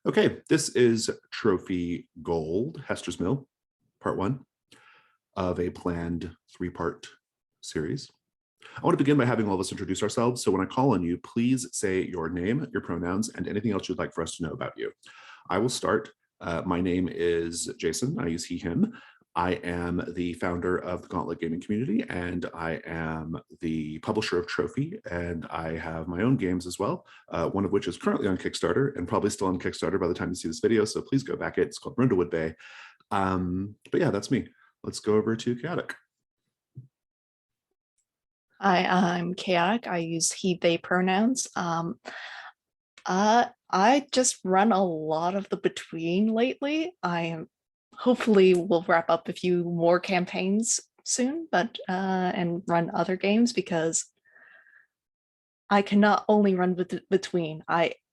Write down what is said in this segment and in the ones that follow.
Okay, this is Trophy Gold, Hester's Mill, part one of a planned three-part series. I want to begin by having all of us introduce ourselves. So when I call on you, please say your name, your pronouns, and anything else you'd like for us to know about you. I will start. My name is Jason. I use he, him. I am the founder of the Gauntlet Gaming Community, and I am the publisher of Trophy, and I have my own games as well, one of which is currently on Kickstarter and probably still on Kickstarter by the time you see this video, so please go back. It's called Brindlewood Bay. But yeah, that's me. Let's go over to Chaotic. Hi, I'm Chaotic. I use he, they pronouns. I just run a lot of the between lately. Hopefully will wrap up a few more campaigns soon, but and run other games because I cannot only run between.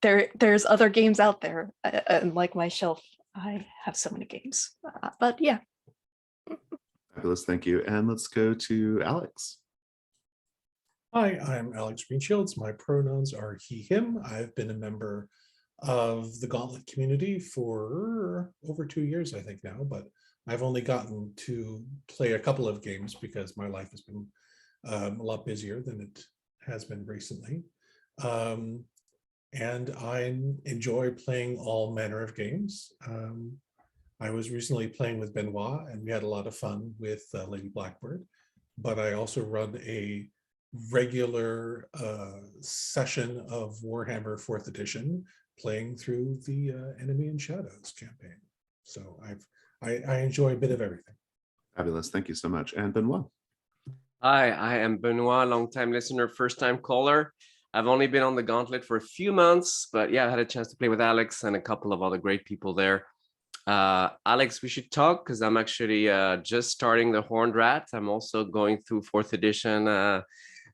There's other games out there, and like my shelf, I have so many games. But yeah. Fabulous, thank you. And let's go to Alex. Hi, I'm Alex Greenshields. My pronouns are he, him. I've been a member of the Gauntlet community for over 2 years, I think now, but I've only gotten to play a couple of games because my life has been a lot busier than it has been recently. And I enjoy playing all manner of games. I was recently playing with Benoit and we had a lot of fun with Lady Blackbird, but I also run a regular session of Warhammer 4th edition playing through the Enemy in Shadows campaign. So I enjoy a bit of everything. Fabulous, thank you so much. And Benoit. Hi, I am Benoit, long-time listener, first-time caller. I've only been on the Gauntlet for a few months, but yeah, I had a chance to play with Alex and a couple of other great people there. Alex, we should talk because I'm actually just starting the Horned Rat. I'm also going through 4th edition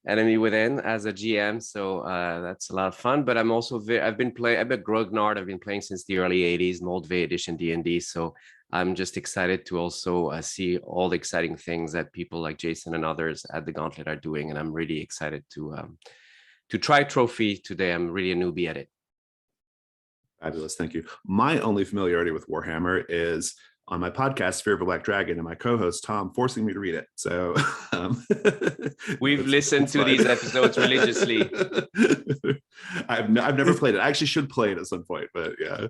Enemy Within as a GM, so that's a lot of fun. But I'm also I've been Grognard. I've been playing since the early 80s, Moldvay edition D&D. So I'm just excited to also see all the exciting things that people like Jason and others at the Gauntlet are doing, and I'm really excited to try Trophy today. I'm really a newbie at it. Fabulous, thank you. My only familiarity with Warhammer is on my podcast, Fear of a Black Dragon, and my co-host, Tom, forcing me to read it. So we've listened to these episodes religiously. I've never played it. I actually should play it at some point, but yeah.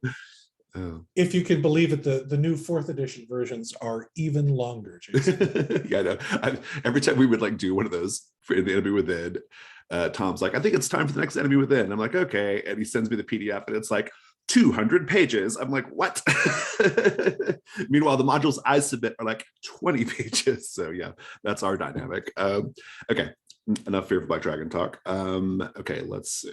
If you can believe it, the new 4th edition versions are even longer, Jason. Yeah, I know. Every time we would like do one of those for the Enemy Within, Tom's like, I think it's time for the next Enemy Within. I'm like, okay. And he sends me the PDF and it's like 200 pages. I'm like, what? Meanwhile, the modules I submit are like 20 pages. So yeah, that's our dynamic. Okay, enough Fear of Black Dragon talk. Okay, let's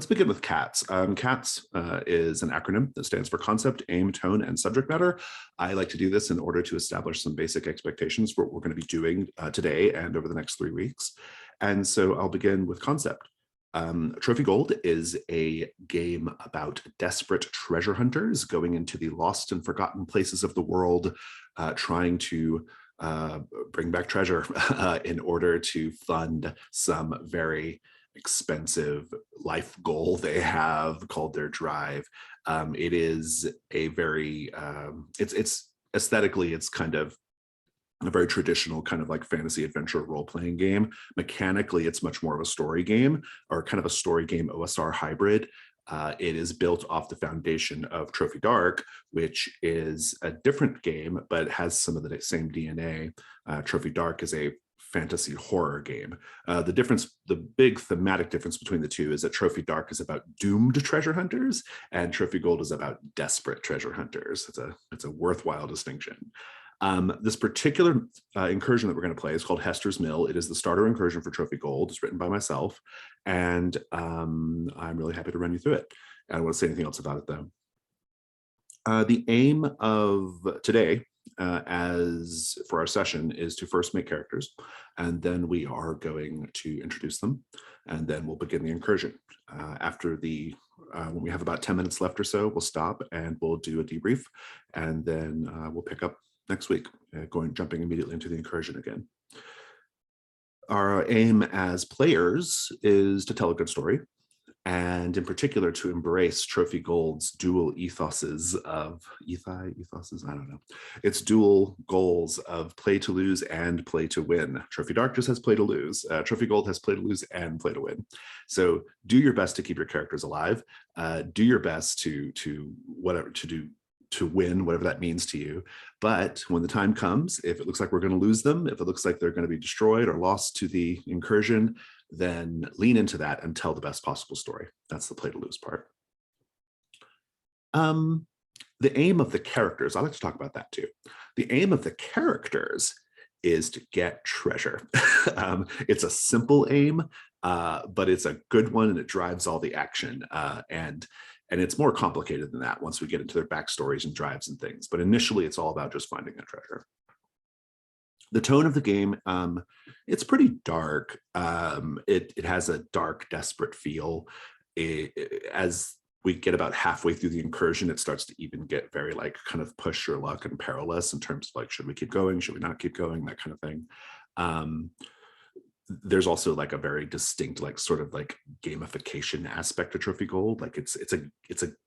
begin with CATS. CATS is an acronym that stands for Concept, Aim, Tone, and Subject Matter. I like to do this in order to establish some basic expectations for what we're going to be doing today and over the next 3 weeks. And so I'll begin with concept. Trophy Gold is a game about desperate treasure hunters going into the lost and forgotten places of the world, trying to bring back treasure in order to fund some very expensive life goal they have called their drive. It is a very, it's aesthetically, it's kind of a very traditional kind of like fantasy adventure role-playing game. Mechanically, it's much more of a story game or kind of a story game OSR hybrid. It is built off the foundation of Trophy Dark, which is a different game, but has some of the same DNA. Trophy Dark is a fantasy horror game. The big thematic difference between the two is that Trophy Dark is about doomed treasure hunters and Trophy Gold is about desperate treasure hunters. It's a worthwhile distinction. This particular incursion that we're going to play is called Hester's Mill. It is the starter incursion for Trophy Gold. It's written by myself, and I'm really happy to run you through it. I don't want to say anything else about it, though. The aim of today, as for our session, is to first make characters, and then we are going to introduce them, and then we'll begin the incursion. After when we have about 10 minutes left or so, we'll stop and we'll do a debrief, and then we'll pick up next week, jumping immediately into the incursion again. Our aim as players is to tell a good story and in particular to embrace Trophy Gold's dual ethoses of ethoses, I don't know. It's dual goals of play to lose and play to win. Trophy Dark just has play to lose. Trophy Gold has play to lose and play to win. So do your best to keep your characters alive. Do your best to win, whatever that means to you. But when the time comes, if it looks like we're going to lose them, if it looks like they're going to be destroyed or lost to the incursion, then lean into that and tell the best possible story. That's the play to lose part. The aim of the characters, I like to talk about that too. The aim of the characters is to get treasure. It's a simple aim, but it's a good one and it drives all the action. And it's more complicated than that once we get into their backstories and drives and things. But initially, it's all about just finding that treasure. The tone of the game, it's pretty dark. It has a dark, desperate feel. As we get about halfway through the incursion, it starts to even get very like kind of push your luck and perilous in terms of like, should we keep going? Should we not keep going? That kind of thing. There's also like a very distinct like sort of like gamification aspect of Trophy Gold. Like it's a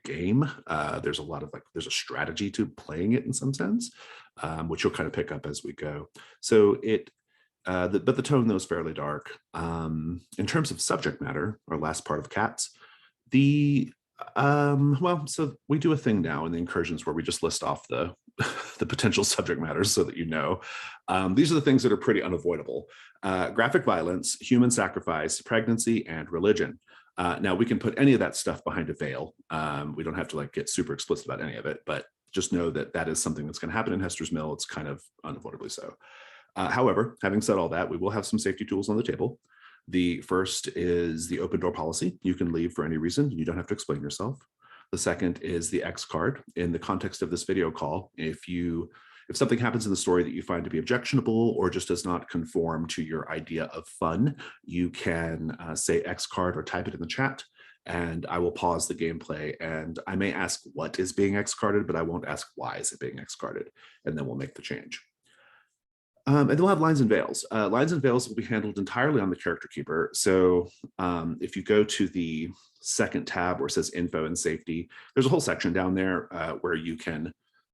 game. There's a lot of like there's a strategy to playing it in some sense, which you'll kind of pick up as we go. So but the tone though is fairly dark. In terms of subject matter, our last part of cats, so we do a thing now in the incursions where we just list off the the potential subject matters so that you know. These are the things that are pretty unavoidable. Graphic violence, human sacrifice, pregnancy, and religion. Now we can put any of that stuff behind a veil. We don't have to like get super explicit about any of it, but just know that that is something that's going to happen in Hester's Mill. It's kind of unavoidably so. However, having said all that, we will have some safety tools on the table. The first is the open door policy. You can leave for any reason. You don't have to explain yourself. The second is the X card. In the context of this video call, if something happens in the story that you find to be objectionable or just does not conform to your idea of fun, you can say X card or type it in the chat, and I will pause the gameplay. And I may ask what is being X carded, but I won't ask why is it being X carded, and then we'll make the change. And then we'll have lines and veils. Lines and veils will be handled entirely on the character keeper. So if you go to the second tab where it says info and safety, there's a whole section down there where you can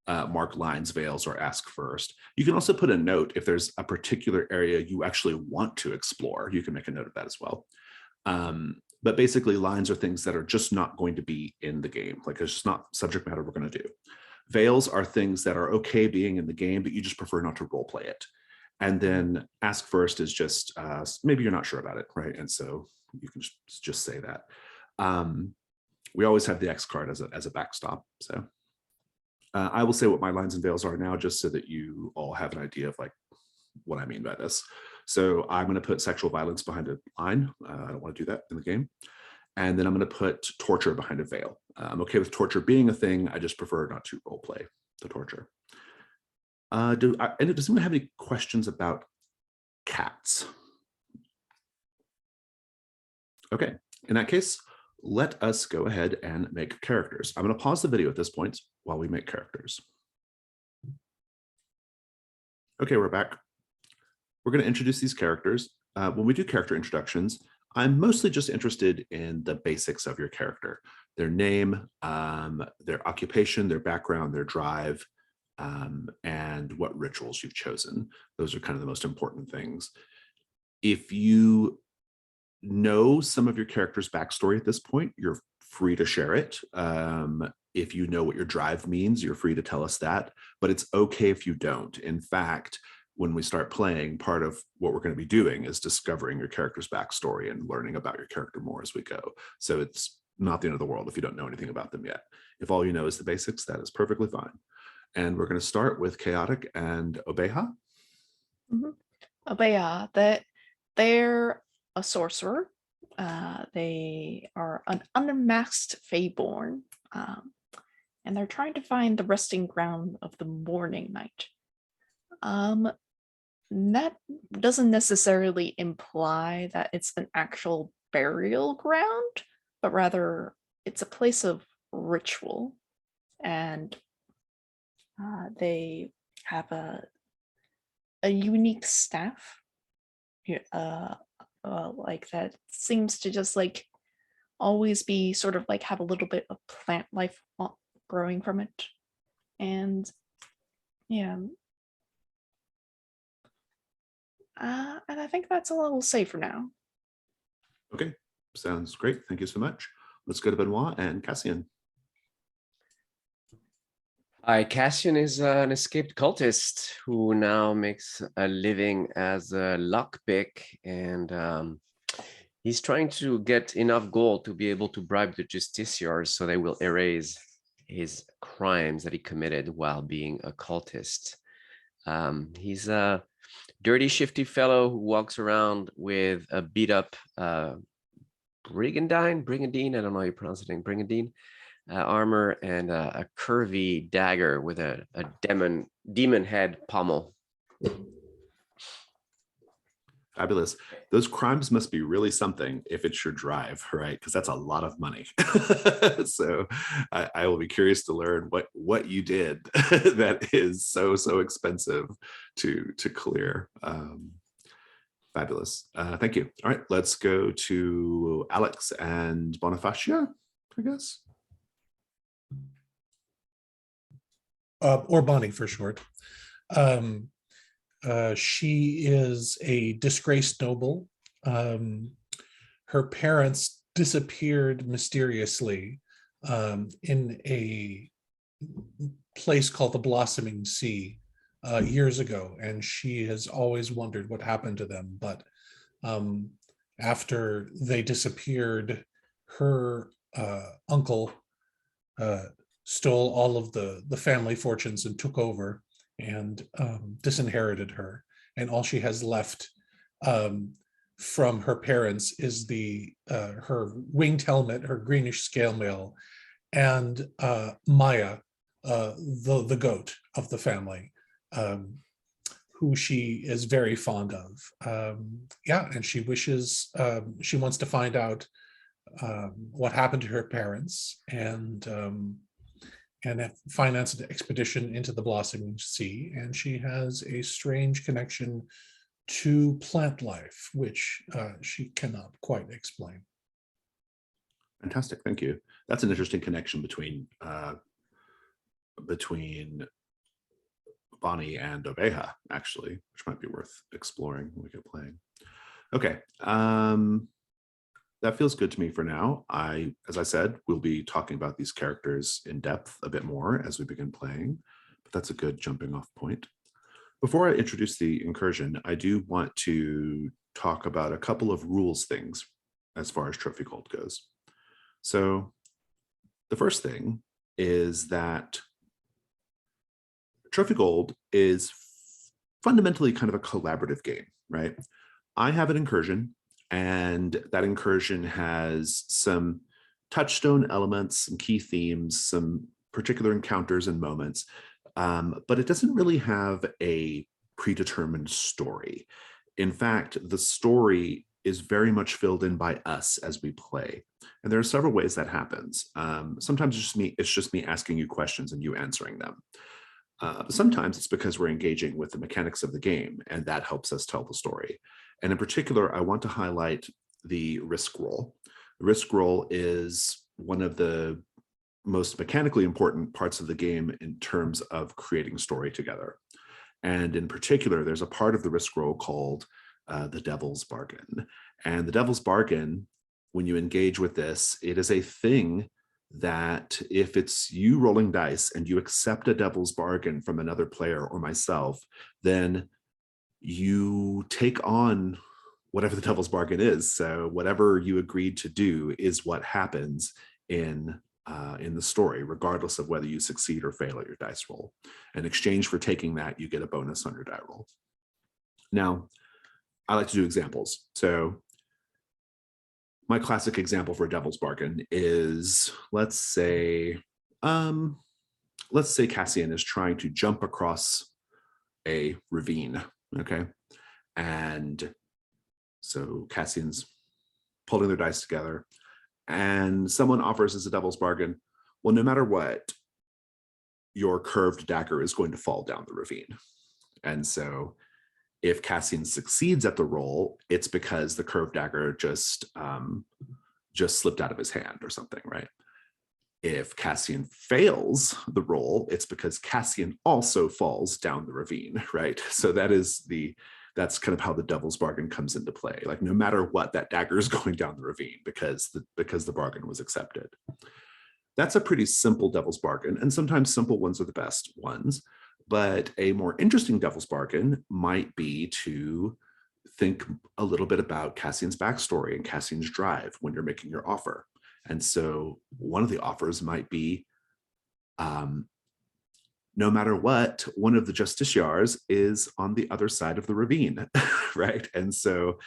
mark lines, veils, or ask first. You can also put a note if there's a particular area you actually want to explore. You can make a note of that as well. But basically, lines are things that are just not going to be in the game. Like it's just not subject matter we're going to do. Veils are things that are okay being in the game, but you just prefer not to role play it. And then ask first is just maybe you're not sure about it, right? And so you can just say that. We always have the X card as a backstop. So I will say what my lines and veils are now, just so that you all have an idea of like what I mean by this. So I'm going to put sexual violence behind a line. I don't want to do that in the game. And then I'm going to put torture behind a veil. I'm okay with torture being a thing. I just prefer not to role play the torture. Does anyone have any questions about cats? Okay, in that case, let us go ahead and make characters. I'm going to pause the video at this point while we make characters. Okay, we're back. We're going to introduce these characters. When we do character introductions, I'm mostly just interested in the basics of your character, their name, their occupation, their background, their drive, and what rituals you've chosen. Those are kind of the most important things. If you know some of your character's backstory at this point, you're free to share it. If you know what your drive means, you're free to tell us that, but it's okay if you don't. In fact, when we start playing, part of what we're going to be doing is discovering your character's backstory and learning about your character more as we go. So it's not the end of the world if you don't know anything about them yet. If all you know is the basics, that is perfectly fine. And we're going to start with Chaotic and Obeha. Mm-hmm. Obeha, they're a sorcerer. They are an unmasked Feyborn, and they're trying to find the resting ground of the Morning Night. That doesn't necessarily imply that it's an actual burial ground, but rather it's a place of ritual, and they have a unique staff like that seems to just like always be sort of like have a little bit of plant life growing from it. And yeah. And I think that's all I will say for now. Okay, sounds great. Thank you so much. Let's go to Benoit and Cassian. Hi, Cassian is an escaped cultist who now makes a living as a lockpick, and he's trying to get enough gold to be able to bribe the justiciars so they will erase his crimes that he committed while being a cultist. He's a dirty, shifty fellow who walks around with a beat up brigandine, I don't know how you pronounce it, brigandine armor, and a curvy dagger with a demon head pommel. Fabulous. Those crimes must be really something if it's your drive, right? Because that's a lot of money. So I will be curious to learn what you did that is so expensive to clear. Fabulous. Thank you. All right, let's go to Alex and Bonifacio, I guess. Or Bonnie for short. She is a disgraced noble. Her parents disappeared mysteriously in a place called the Blossoming Sea years ago, and she has always wondered what happened to them. But after they disappeared, her uncle stole all of the family fortunes and took over and disinherited her. And all she has left from her parents is her winged helmet, her greenish scale mail, and Maya, the goat of the family, who she is very fond of. And she wishes, she wants to find out what happened to her parents, and financed an expedition into the Blossoming Sea. And she has a strange connection to plant life, which she cannot quite explain. Fantastic, thank you. That's an interesting connection between Bonnie and Oveja, actually, which might be worth exploring when we get playing. Okay, that feels good to me for now. As I said, we'll be talking about these characters in depth a bit more as we begin playing, but that's a good jumping off point. Before I introduce the incursion, I do want to talk about a couple of rules things as far as Trophy Gold goes. So the first thing is that Trophy Gold is fundamentally kind of a collaborative game, right? I have an incursion, and that incursion has some touchstone elements, some key themes, some particular encounters and moments, but it doesn't really have a predetermined story. In fact, the story is very much filled in by us as we play. And there are several ways that happens. Sometimes it's just me asking you questions and you answering them. Sometimes it's because we're engaging with the mechanics of the game, and that helps us tell the story. And in particular, I want to highlight the risk roll. The risk roll is one of the most mechanically important parts of the game in terms of creating story together. And in particular, there's a part of the risk roll called the Devil's Bargain. And the Devil's Bargain, when you engage with this, it is a thing that if it's you rolling dice and you accept a devil's bargain from another player or myself, then you take on whatever the devil's bargain is. So whatever you agreed to do is what happens in the story, regardless of whether you succeed or fail at your dice roll. In exchange for taking that, you get a bonus on your die roll. Now, I like to do examples. So my classic example for a devil's bargain is, let's say Cassian is trying to jump across a ravine, okay? And so Cassian's pulling their dice together, and someone offers as a devil's bargain, well, no matter what, your curved dagger is going to fall down the ravine. And so if Cassian succeeds at the roll, it's because the curved dagger just just slipped out of his hand or something, right? If Cassian fails the roll, it's because Cassian also falls down the ravine, right? So that's kind of how the devil's bargain comes into play. Like no matter what, that dagger is going down the ravine because the bargain was accepted. That's a pretty simple devil's bargain, and sometimes simple ones are the best ones. But a more interesting devil's bargain might be to think a little bit about Cassian's backstory and Cassian's drive when you're making your offer. And so one of the offers might be, no matter what, one of the justiciars is on the other side of the ravine, right? And so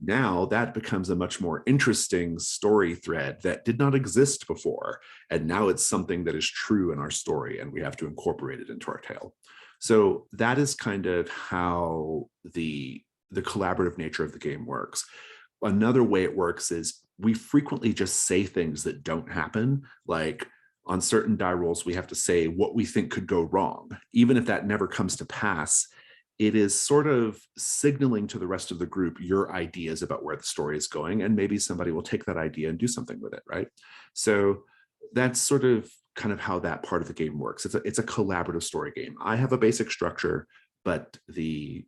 now that becomes a much more interesting story thread that did not exist before. And now it's something that is true in our story, and we have to incorporate it into our tale. So that is kind of how the collaborative nature of the game works. Another way it works is we frequently just say things that don't happen. Like on certain die rolls, we have to say what we think could go wrong. Even if that never comes to pass, it is sort of signaling to the rest of the group your ideas about where the story is going, and maybe somebody will take that idea and do something with it, right? So that's sort of kind of how that part of the game works. It's a collaborative story game. I have a basic structure, but the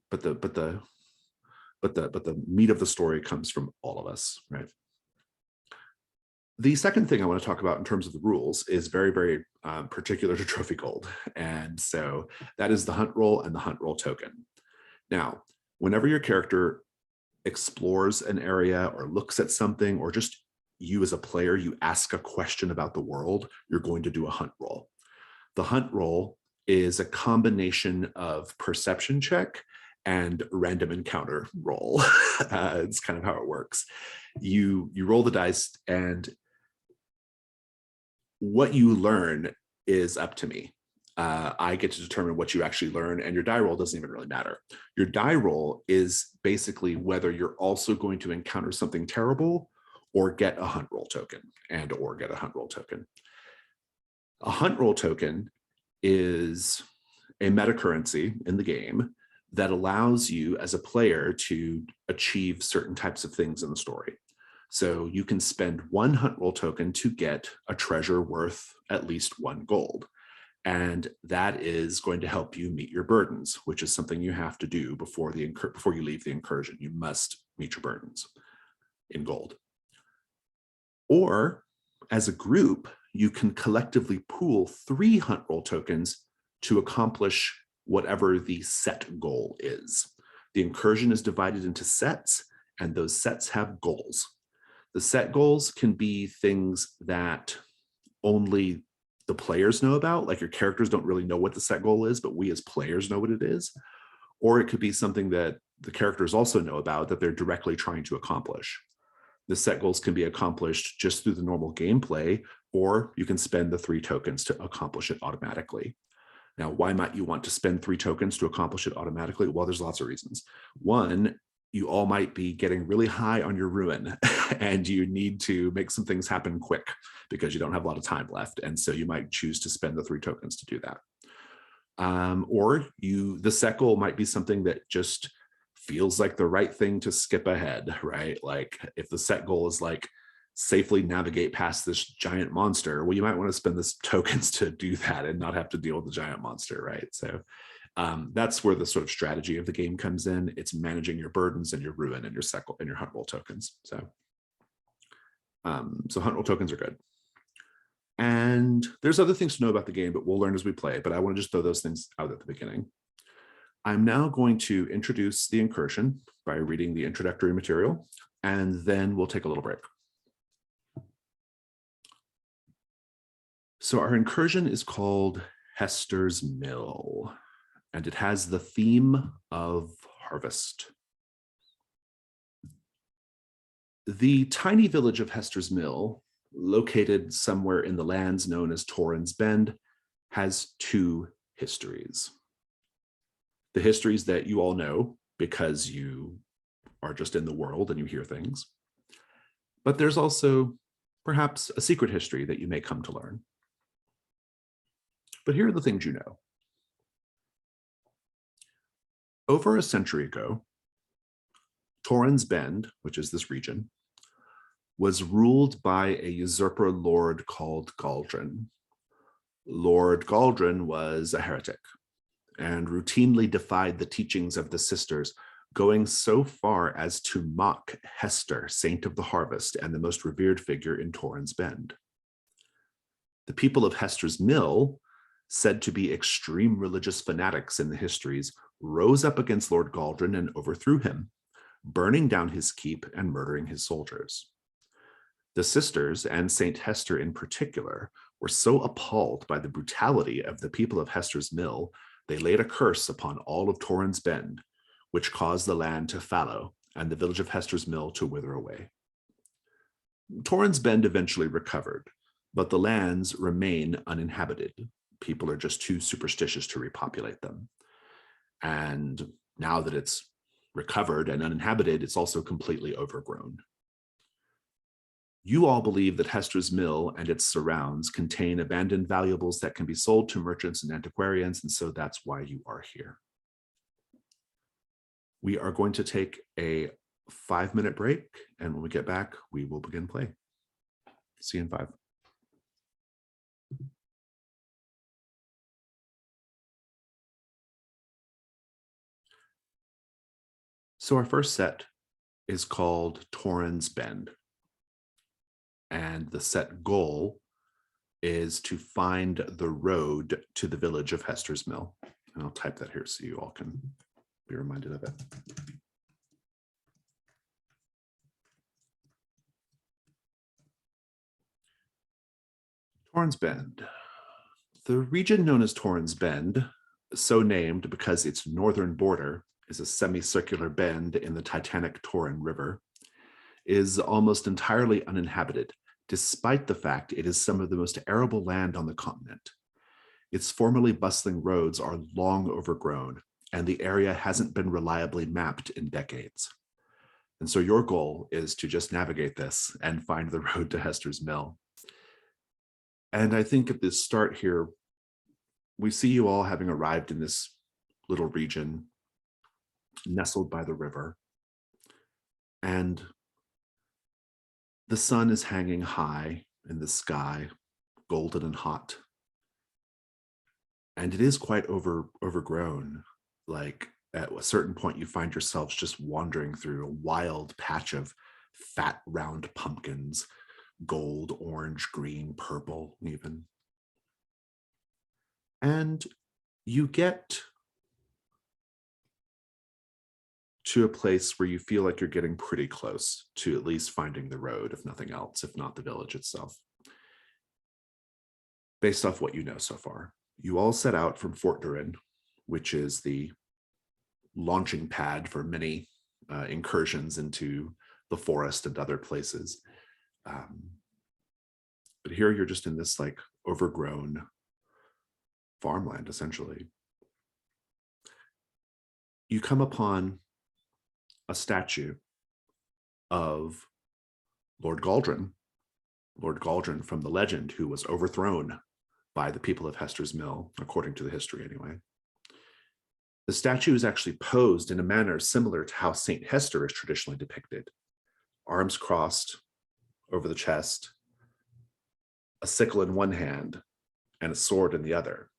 meat of the story comes from all of us, right? The second thing I want to talk about in terms of the rules is very, very particular to Trophy Gold. And so that is the hunt roll and the hunt roll token. Now, whenever your character explores an area or looks at something, or just you as a player, you ask a question about the world, you're going to do a hunt roll. The hunt roll is a combination of perception check and random encounter roll. It's kind of how it works. You roll the dice, and what you learn is up to me. I get to determine what you actually learn, and your die roll doesn't even really matter. Your die roll is basically whether you're also going to encounter something terrible or get a hunt roll token, or get a hunt roll token. A hunt roll token is a meta currency in the game that allows you as a player to achieve certain types of things in the story. So you can spend one hunt roll token to get a treasure worth at least 1 gold. And that is going to help you meet your burdens, which is something you have to do before you leave the incursion. You must meet your burdens in gold. Or as a group, you can collectively pool 3 hunt roll tokens to accomplish whatever the set goal is. The incursion is divided into sets, and those sets have goals. The set goals can be things that only the players know about, like your characters don't really know what the set goal is, but we as players know what it is. Or it could be something that the characters also know about that they're directly trying to accomplish. The set goals can be accomplished just through the normal gameplay, or you can spend the 3 tokens to accomplish it automatically. Now, why might you want to spend 3 tokens to accomplish it automatically? Well, there's lots of reasons. One, you all might be getting really high on your ruin and you need to make some things happen quick because you don't have a lot of time left. And so you might choose to spend the 3 tokens to do that. Or the set goal might be something that just feels like the right thing to skip ahead, right? Like if the set goal is like safely navigate past this giant monster, well, you might want to spend this tokens to do that and not have to deal with the giant monster, right? So that's where the sort of strategy of the game comes in. It's managing your burdens and your ruin and your hunt roll tokens. So hunt roll tokens are good. And there's other things to know about the game, but we'll learn as we play. But I want to just throw those things out at the beginning. I'm now going to introduce the incursion by reading the introductory material, and then we'll take a little break. So our incursion is called Hester's Mill, and it has the theme of harvest. The tiny village of Hester's Mill, located somewhere in the lands known as Torrance Bend, has 2 histories. The histories that you all know because you are just in the world and you hear things. But there's also perhaps a secret history that you may come to learn. But here are the things you know. Over a century ago, Torrance Bend, which is this region, was ruled by a usurper lord called Galdrin. Lord Galdrin was a heretic and routinely defied the teachings of the sisters, going so far as to mock Hester, saint of the harvest and the most revered figure in Torrance Bend. The people of Hester's Mill, said to be extreme religious fanatics in the histories, rose up against Lord Galdrin and overthrew him, burning down his keep and murdering his soldiers. The sisters, and Saint Hester in particular, were so appalled by the brutality of the people of Hester's Mill, they laid a curse upon all of Torrance Bend, which caused the land to fallow and the village of Hester's Mill to wither away. Torrance Bend eventually recovered, but the lands remain uninhabited. People are just too superstitious to repopulate them. And now that it's recovered and uninhabited, it's also completely overgrown. You all believe that Hester's Mill and its surrounds contain abandoned valuables that can be sold to merchants and antiquarians, and so that's why you are here. We are going to take a 5-minute break, and when we get back, we will begin play. See you in 5. So our first set is called Torrance Bend. And the set goal is to find the road to the village of Hester's Mill. And I'll type that here so you all can be reminded of it. Torrance Bend. The region known as Torrance Bend, so named because its northern border is a semicircular bend in the titanic Toren River, is almost entirely uninhabited, despite the fact it is some of the most arable land on the continent. Its formerly bustling roads are long overgrown, and the area hasn't been reliably mapped in decades. And so your goal is to just navigate this and find the road to Hester's Mill. And I think at the start here, we see you all having arrived in this little region nestled by the river. And the sun is hanging high in the sky, golden and hot. And it is quite overgrown. Like at a certain point, you find yourselves just wandering through a wild patch of fat, round pumpkins, gold, orange, green, purple, even. And you get to a place where you feel like you're getting pretty close to at least finding the road, if nothing else, if not the village itself. Based off what you know so far, you all set out from Fort Toren, which is the launching pad for many incursions into the forest and other places. But here you're just in this like overgrown farmland, essentially. You come upon a statue of Lord Galdrin from the legend, who was overthrown by the people of Hester's Mill, according to the history anyway. The statue is actually posed in a manner similar to how Saint Hester is traditionally depicted. Arms crossed over the chest, a sickle in one hand, and a sword in the other.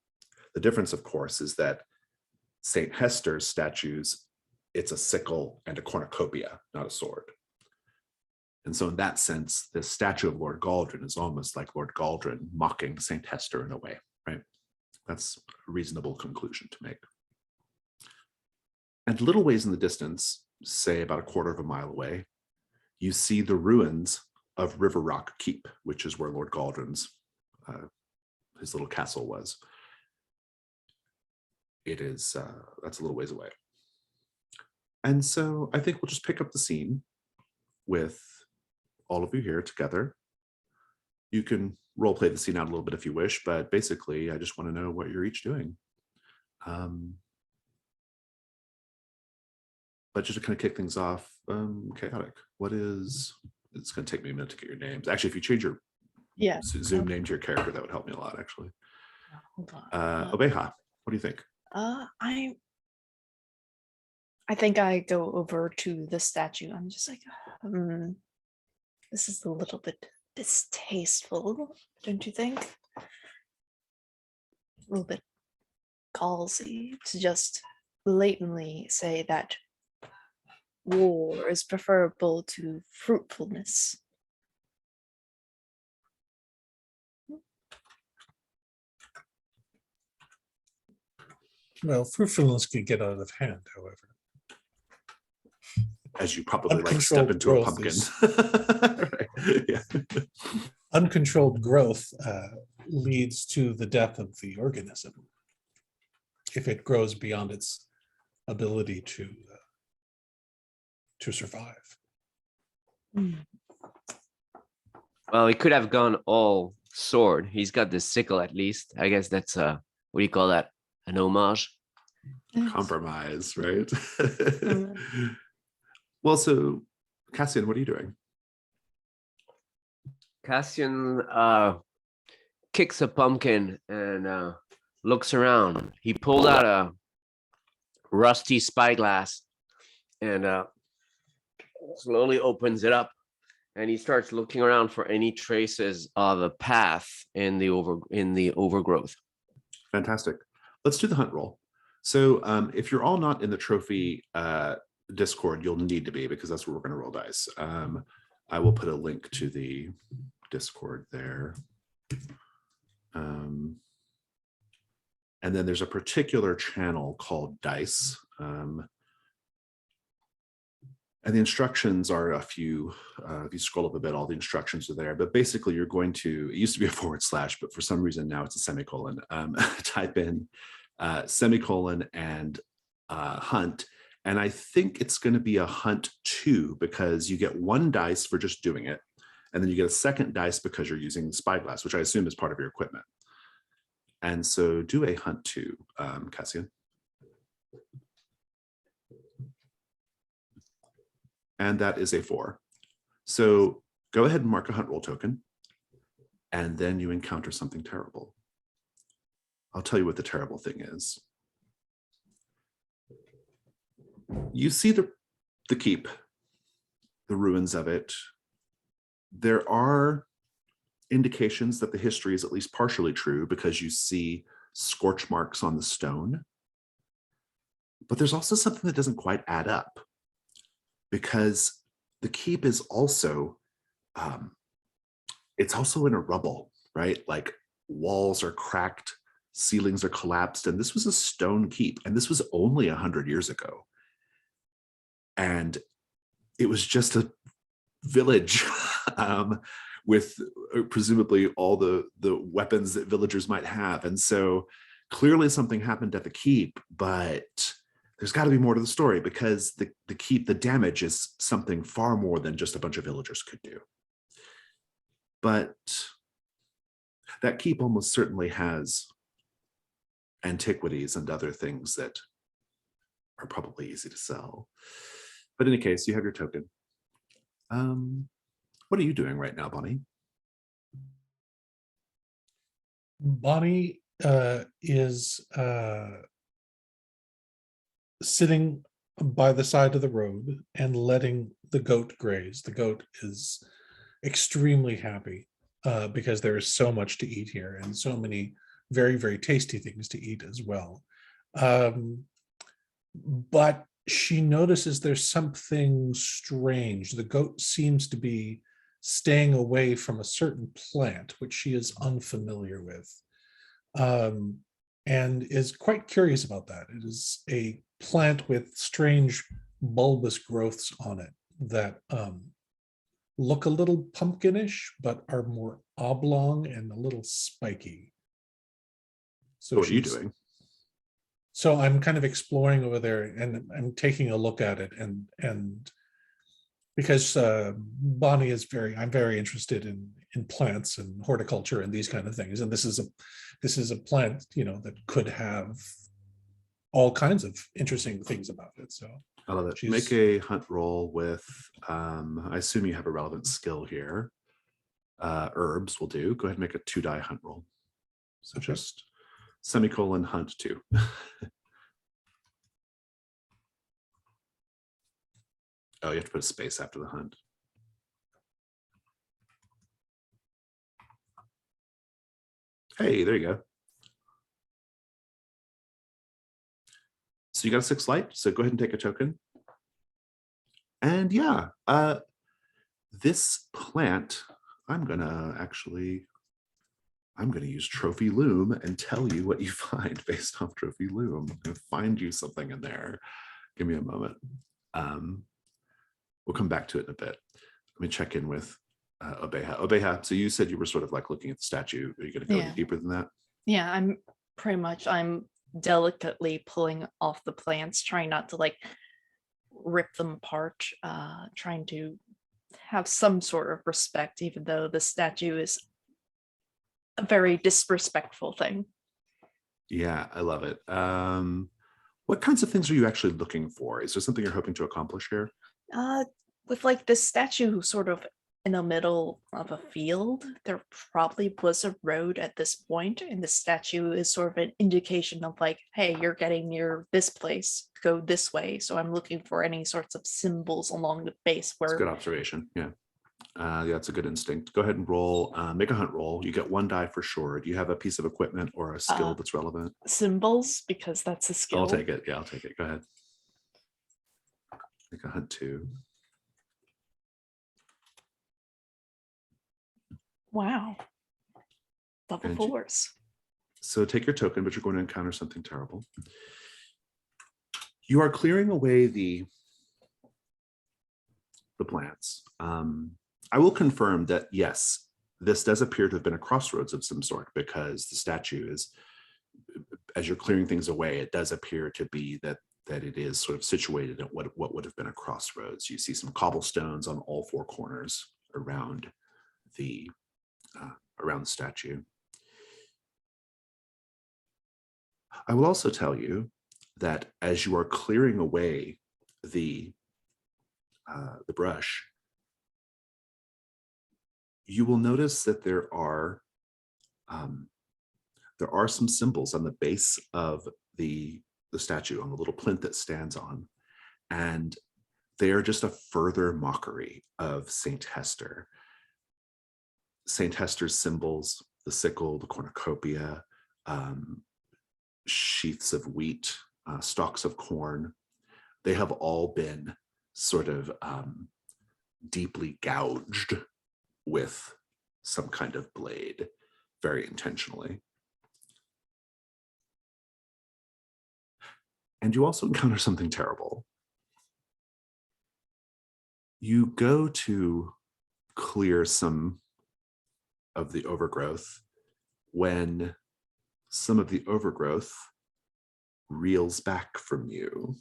The difference, of course, is that Saint Hester's statues, it's a sickle and a cornucopia, not a sword. And so in that sense, the statue of Lord Galdrin is almost like Lord Galdrin mocking Saint Hester in a way, right? That's a reasonable conclusion to make. And a little ways in the distance, say about a quarter of a mile away, you see the ruins of River Rock Keep, which is where Lord Galdrin's, his little castle was. It is, that's a little ways away. And so I think we'll just pick up the scene with all of you here together. You can role play the scene out a little bit if you wish, but basically I just want to know what you're each doing. But just to kind of kick things off, Chaotic, what is, it's going to take me a minute to get your names. Actually, if you change your Zoom name to your character, that would help me a lot, actually. Hold on. Obeha, what do you think? I think I go over to the statue. I'm just like, This is a little bit distasteful, don't you think? A little bit gallsy to just blatantly say that war is preferable to fruitfulness. Well, fruitfulness can get out of hand, however. As you probably like Uncontrolled step into a growth pumpkin. is- Right. Yeah. Uncontrolled growth leads to the death of the organism if it grows beyond its ability to survive. Well, he could have gone all sword. He's got the sickle at least. I guess that's what do you call that? An homage. Compromise, right? Mm. Well, so Cassian, what are you doing? Cassian kicks a pumpkin and looks around. He pulled out a rusty spyglass and slowly opens it up, and he starts looking around for any traces of a path in the overgrowth. Fantastic. Let's do the hunt roll. So if you're all not in the trophy Discord, you'll need to be, because that's where we're going to roll dice. I will put a link to the Discord there. And then there's a particular channel called Dice. And the instructions are a few, if you scroll up a bit, all the instructions are there. But basically, you're going to, it used to be a /, but for some reason now it's a semicolon. Type in semicolon and hunt. And I think it's going to be a hunt 2, because you get 1 dice for just doing it. And then you get a second dice because you're using the spyglass, which I assume is part of your equipment. And so do a hunt 2, Cassian. And that is a 4. So go ahead and mark a hunt roll token. And then you encounter something terrible. I'll tell you what the terrible thing is. You see the keep, the ruins of it. There are indications that the history is at least partially true, because you see scorch marks on the stone. But there's also something that doesn't quite add up, because the keep is also, it's also in a rubble, right? Like walls are cracked, ceilings are collapsed, and this was a stone keep, and this was only 100 years ago. And it was just a village with presumably all the weapons that villagers might have. And so clearly something happened at the keep, but there's got to be more to the story, because the keep, the damage is something far more than just a bunch of villagers could do. But that keep almost certainly has antiquities and other things that are probably easy to sell. But in any case, you have your token. What are you doing right now, Bonnie? Bonnie is sitting by the side of the road and letting the goat graze. The goat is extremely happy because there is so much to eat here, and so many very, very tasty things to eat as well. But she notices there's something strange. The goat seems to be staying away from a certain plant, which she is unfamiliar with, and is quite curious about that. It is a plant with strange bulbous growths on it that look a little pumpkinish, but are more oblong and a little spiky. So what are you doing? So I'm kind of exploring over there, and I'm taking a look at it, and because Bonnie is I'm very interested in plants and horticulture and these kind of things, and this is a plant, that could have all kinds of interesting things about it. So I love it. Make a hunt roll with, I assume you have a relevant skill here. Herbs will do. Go ahead and make a 2-die hunt roll. So just semicolon hunt 2. Oh, you have to put a space after the hunt. Hey, there you go. So you got a 6 light, so go ahead and take a token. And yeah, this plant, I'm gonna use Trophy Loom and tell you what you find based off Trophy Loom. I'm gonna find you something in there. Give me a moment. We'll come back to it in a bit. Let me check in with Obeha. Obeha, so you said you were sort of like looking at the statue. Are you gonna go any deeper than that? Yeah, I'm delicately pulling off the plants, trying not to like rip them apart, trying to have some sort of respect, even though the statue is a very disrespectful thing. Yeah, I love it. What kinds of things are you actually looking for? Is there something you're hoping to accomplish here? With like this statue sort of in the middle of a field, there probably was a road at this point, and the statue is sort of an indication of like, hey, you're getting near this place, go this way. So I'm looking for any sorts of symbols along the base That's a where good observation. Yeah. Yeah, that's a good instinct. Go ahead and roll, make a hunt roll. You get 1 die for sure. Do you have a piece of equipment or a skill that's relevant? symbols, because that's a skill. I'll take it. Yeah, I'll take it. Go ahead. Make a hunt 2. Wow. Double And 4s. So take your token, but you're going to encounter something terrible. You are clearing away the plants. I will confirm that, yes, this does appear to have been a crossroads of some sort, because the statue is, as you're clearing things away, it does appear to be that it is sort of situated at what would have been a crossroads. You see some cobblestones on all 4 corners around the statue. I will also tell you that as you are clearing away the brush, you will notice that there are some symbols on the base of the statue, on the little plinth that stands on, and they are just a further mockery of Saint Hester. Saint Hester's symbols, the sickle, the cornucopia, sheaths of wheat, stalks of corn, they have all been sort of deeply gouged with some kind of blade, very intentionally. And you also encounter something terrible. You go to clear some of the overgrowth when some of the overgrowth reels back from you.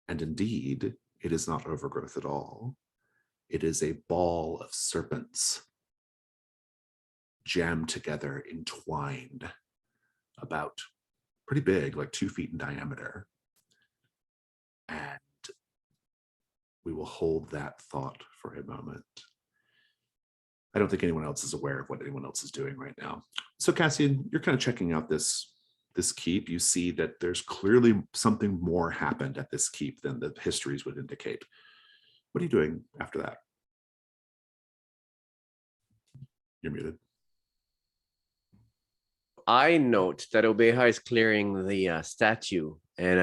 And indeed, it is not overgrowth at all. It is a ball of serpents jammed together, entwined, about pretty big, like 2 feet in diameter. And we will hold that thought for a moment. I don't think anyone else is aware of what anyone else is doing right now. So Cassian, you're kind of checking out this keep. You see that there's clearly something more happened at this keep than the histories would indicate. What are you doing after that? You're muted. I note that Obeha is clearing the statue, and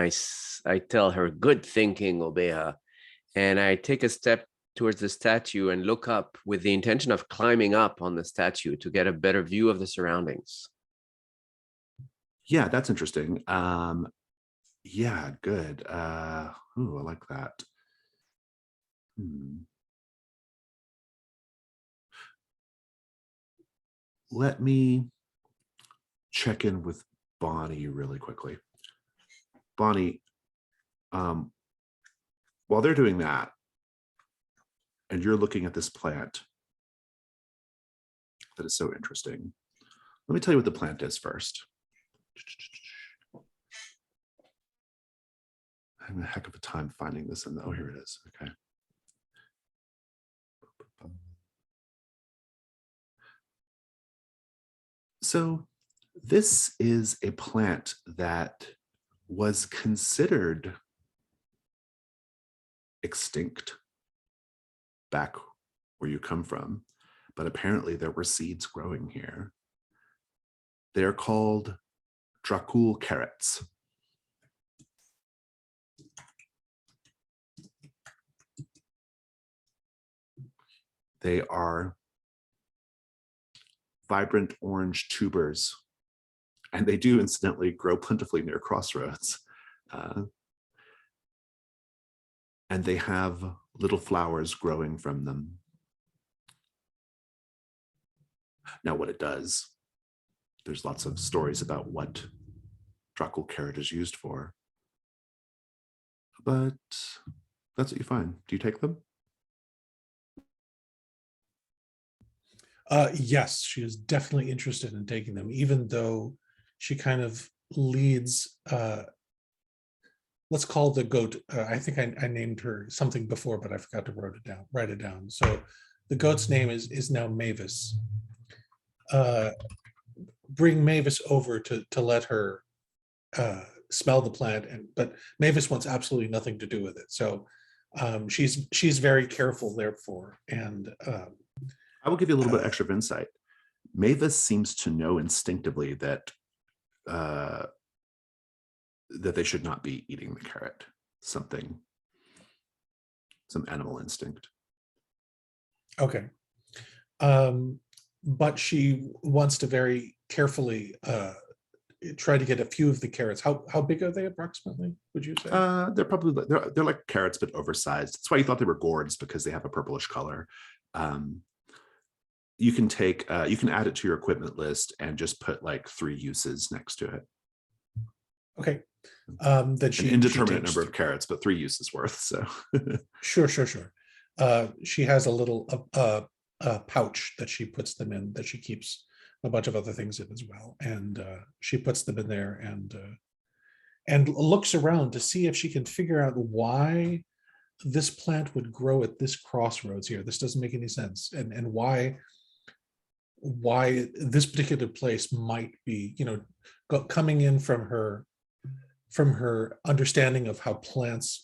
I tell her, good thinking, Obeha. And I take a step towards the statue and look up with the intention of climbing up on the statue to get a better view of the surroundings. Yeah, that's interesting. Yeah, good. Ooh, I like that. Let me check in with Bonnie really quickly. Bonnie, while they're doing that, and you're looking at this plant that is so interesting, let me tell you what the plant is first. I'm having a heck of a time finding this in the, oh, here it is. Okay. So this is a plant that was considered extinct back where you come from, but apparently there were seeds growing here. They're called Dracul carrots. They are vibrant orange tubers, and they do incidentally grow plentifully near crossroads. And they have little flowers growing from them. Now, what it does, there's lots of stories about what Dracul carrot is used for, but that's what you find. Do you take them? Yes, she is definitely interested in taking them, even though she kind of leads, let's call the goat, I think I named her something before, but I forgot to write it down. So the goat's name is now Mavis. Bring Mavis over to let her smell the plant, but Mavis wants absolutely nothing to do with it. So she's very careful, therefore, and I will give you a little bit extra of insight. Mavis seems to know instinctively that that they should not be eating the carrot. Some animal instinct. Okay. But she wants to very carefully try to get a few of the carrots. How big are they approximately, would you say? They're probably they're like carrots but oversized. That's why you thought they were gourds, because they have a purplish color. You can add it to your equipment list and just put like 3 uses next to it. Okay. That An indeterminate number of carrots, but 3 uses worth. So sure. She has a little pouch that she puts them in, that she keeps a bunch of other things in as well, and she puts them in there and looks around to see if she can figure out why this plant would grow at this crossroads here. This doesn't make any sense, and why this particular place might be, coming in from her understanding of how plants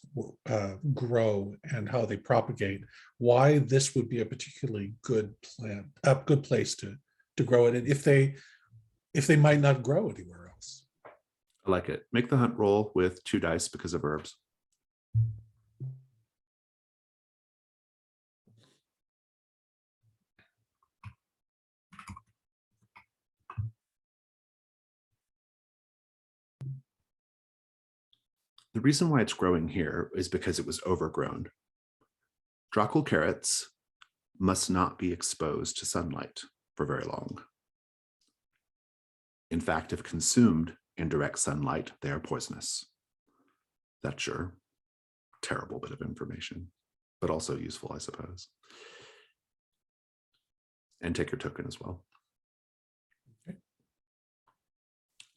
grow and how they propagate, why this would be a particularly good place to grow it, and if they might not grow anywhere else. I like it. Make the hunt roll with 2 dice because of herbs. The reason why it's growing here is because it was overgrown. Dracul carrots must not be exposed to sunlight for very long. In fact, if consumed in direct sunlight, they are poisonous. That's your terrible bit of information, but also useful, I suppose. And take your token as well. Okay.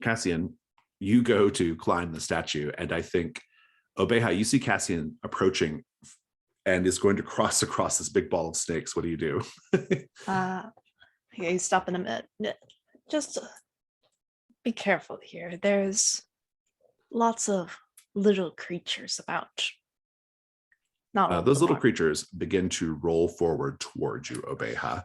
Cassian, you go to climb the statue, and I think, Obeha, you see Cassian approaching and is going to cross across this big ball of snakes. What do you do? Okay, stop in a minute. Just be careful here. There's lots of little creatures about. Not all those little are. creatures begin to roll forward towards you, Obeha.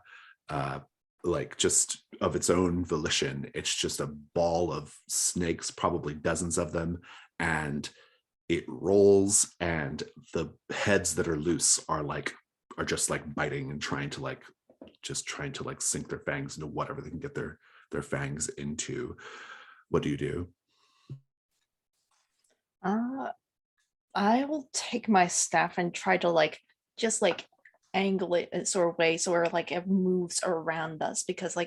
Like just of its own volition. It's just a ball of snakes, probably dozens of them, and it rolls, and the heads that are loose are just like biting and trying to sink their fangs into whatever they can get their fangs into. What do you do? I will take my staff and try to just angle it in sort of way so where it moves around us, because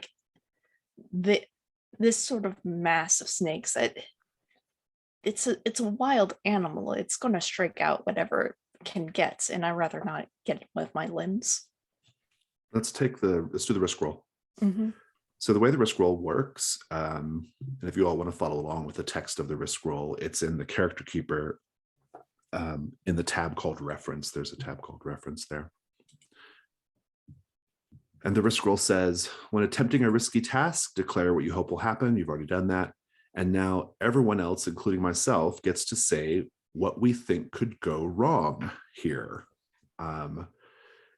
this sort of mass of snakes, it's a wild animal. It's gonna strike out whatever it can get, and I'd rather not get it with my limbs. Let's do the risk roll. Mm-hmm. So the way the risk roll works, and if you all want to follow along with the text of the risk roll, it's in the character keeper, in the tab called reference. There's a tab called reference there. And the risk roll says, when attempting a risky task, declare what you hope will happen. You've already done that. And now everyone else, including myself, gets to say what we think could go wrong here. And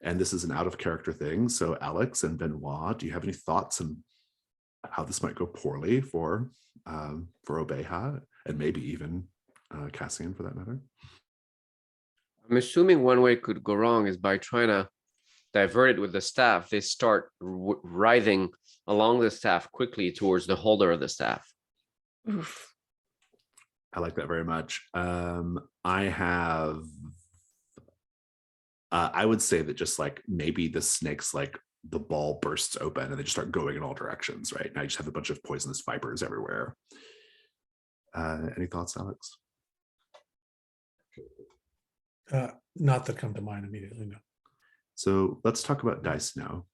this is an out of character thing. So Alex and Benoit, do you have any thoughts how this might go poorly for Obeha, and maybe even Cassian for that matter. I'm assuming one way it could go wrong is by trying to divert it with the staff. They start writhing along the staff quickly towards the holder of the staff. Oof. I like that very much. I would say that just like maybe the snakes, like the ball bursts open and they just start going in all directions, right? Now you just have a bunch of poisonous fibers everywhere. Any thoughts, Alex? Not that come to mind immediately, no. So let's talk about dice now.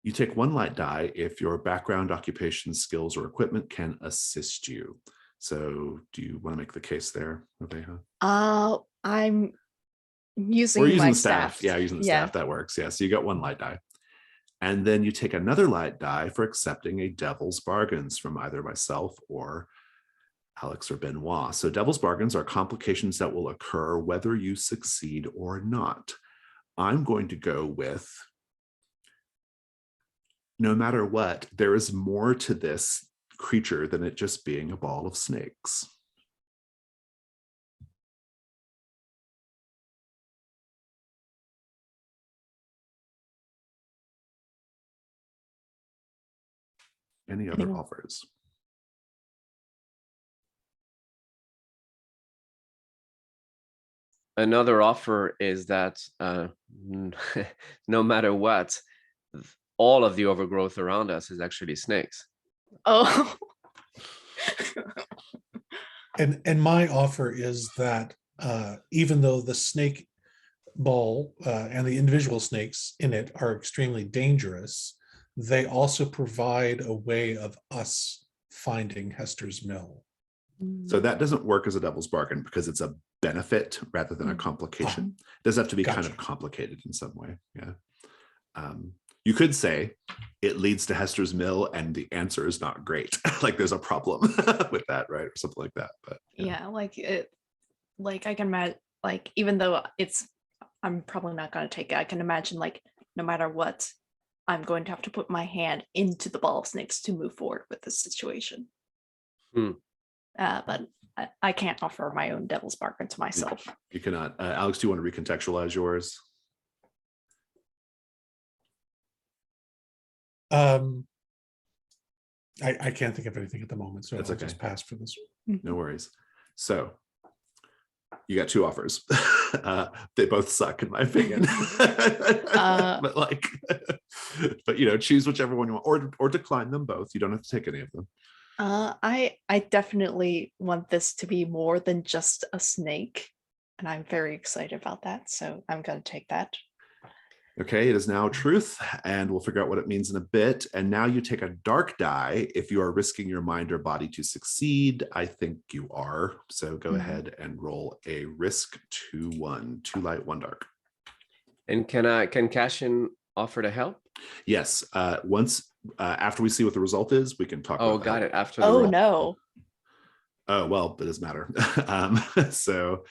You take 1 light die if your background, occupation, skills, or equipment can assist you. So do you want to make the case there, Obeha? I'm using Or using my the staff. Yeah, using the staff, that works. Yeah, so you got 1 light die. And then you take another light die for accepting a devil's bargains from either myself or Alex or Benoit. So devil's bargains are complications that will occur whether you succeed or not. I'm going to go with, no matter what, there is more to this creature than it just being a ball of snakes. Any other offers? Another offer is that no matter what, all of the overgrowth around us is actually snakes. Oh. And my offer is that even though the snake ball and the individual snakes in it are extremely dangerous, they also provide a way of us finding Hester's mill. So that doesn't work as a devil's bargain because it's a benefit rather than a complication. It does have to be kind of complicated in some way. Yeah. You could say it leads to Hester's mill and the answer is not great. Like there's a problem with that, right? Or something like that. But yeah, like it, like I can imagine, like even though I'm probably not going to take it, I can imagine like no matter what, I'm going to have to put my hand into the ball of snakes to move forward with this situation. But I can't offer my own devil's bargain to myself. You cannot. Alex, do you want to recontextualize yours? I can't think of anything at the moment, so That's I'll okay. just pass for this. No worries. So you got 2 offers. They both suck in my opinion. But like, but you know, choose whichever one you want, or decline them both. You don't have to take any of them. I definitely want this to be more than just a snake, and I'm very excited about that. So I'm going to take that. Okay, it is now truth, and we'll figure out what it means in a bit. And now you take a dark die if you are risking your mind or body to succeed. I think you are. So go ahead and roll a risk 2-1, 2 light, 1 dark. And can Cassian offer to help? Yes. Once after we see what the result is, we can talk. Oh, about got help. it. After the Oh roll. no. Oh well, it doesn't matter. So.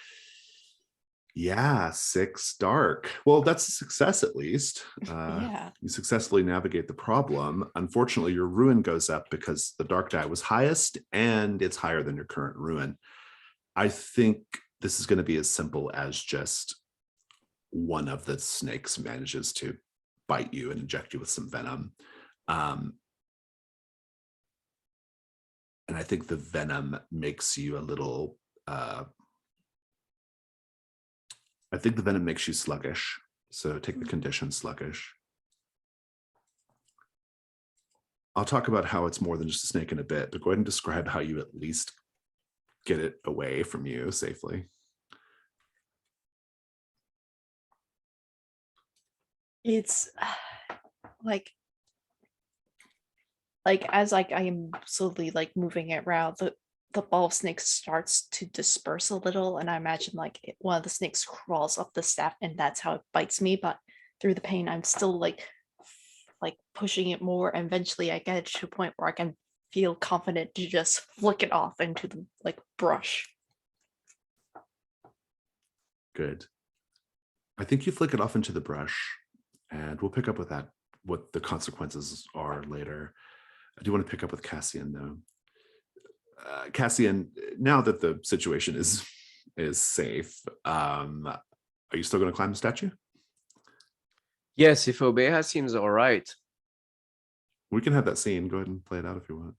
Yeah, 6 dark. Well, that's a success at least. Yeah. You successfully navigate the problem. Unfortunately, your ruin goes up because the dark die was highest and it's higher than your current ruin. I think this is going to be as simple as just one of the snakes manages to bite you and inject you with some venom. And I think the venom makes you a little... I think the venom makes you sluggish. So take the condition sluggish. I'll talk about how it's more than just a snake in a bit, but go ahead and describe how you at least get it away from you safely. It's like as like I am slowly like moving it around, the ball of snakes starts to disperse a little, and I imagine like one of the snakes crawls up the staff, and that's how it bites me. But through the pain, I'm still like pushing it more, and eventually I get to a point where I can feel confident to just flick it off into the like brush. Good. I think you flick it off into the brush, and we'll pick up with that what the consequences are later. I do want to pick up with Cassian though. Cassian, now that the situation is safe, are you still going to climb the statue? Yes, if Obeha seems all right. We can have that scene. Go ahead and play it out if you want.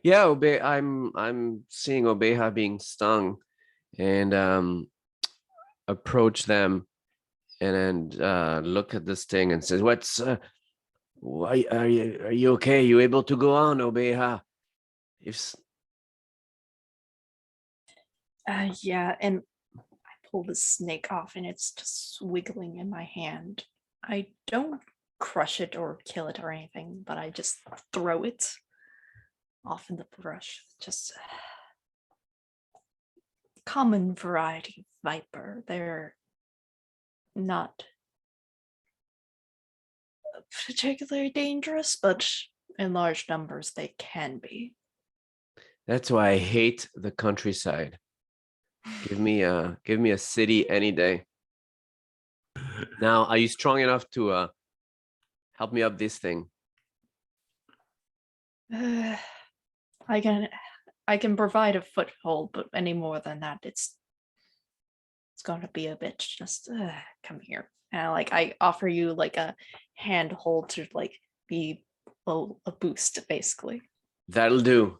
Yeah, I'm seeing Obeha being stung, and approach them, and look at this thing and says, "What's why are you okay? You able to go on, Obeha?" If Yeah, and I pull the snake off and it's just wiggling in my hand. I don't crush it or kill it or anything, but I just throw it off in the brush. Just common variety viper. They're not particularly dangerous, but in large numbers they can be. That's why I hate the countryside. Give me a city any day. Now, are you strong enough to help me up this thing? I can provide a foothold, but any more than that, it's going to be a bit just come here. And I offer you like a handhold to like be a boost, basically. That'll do.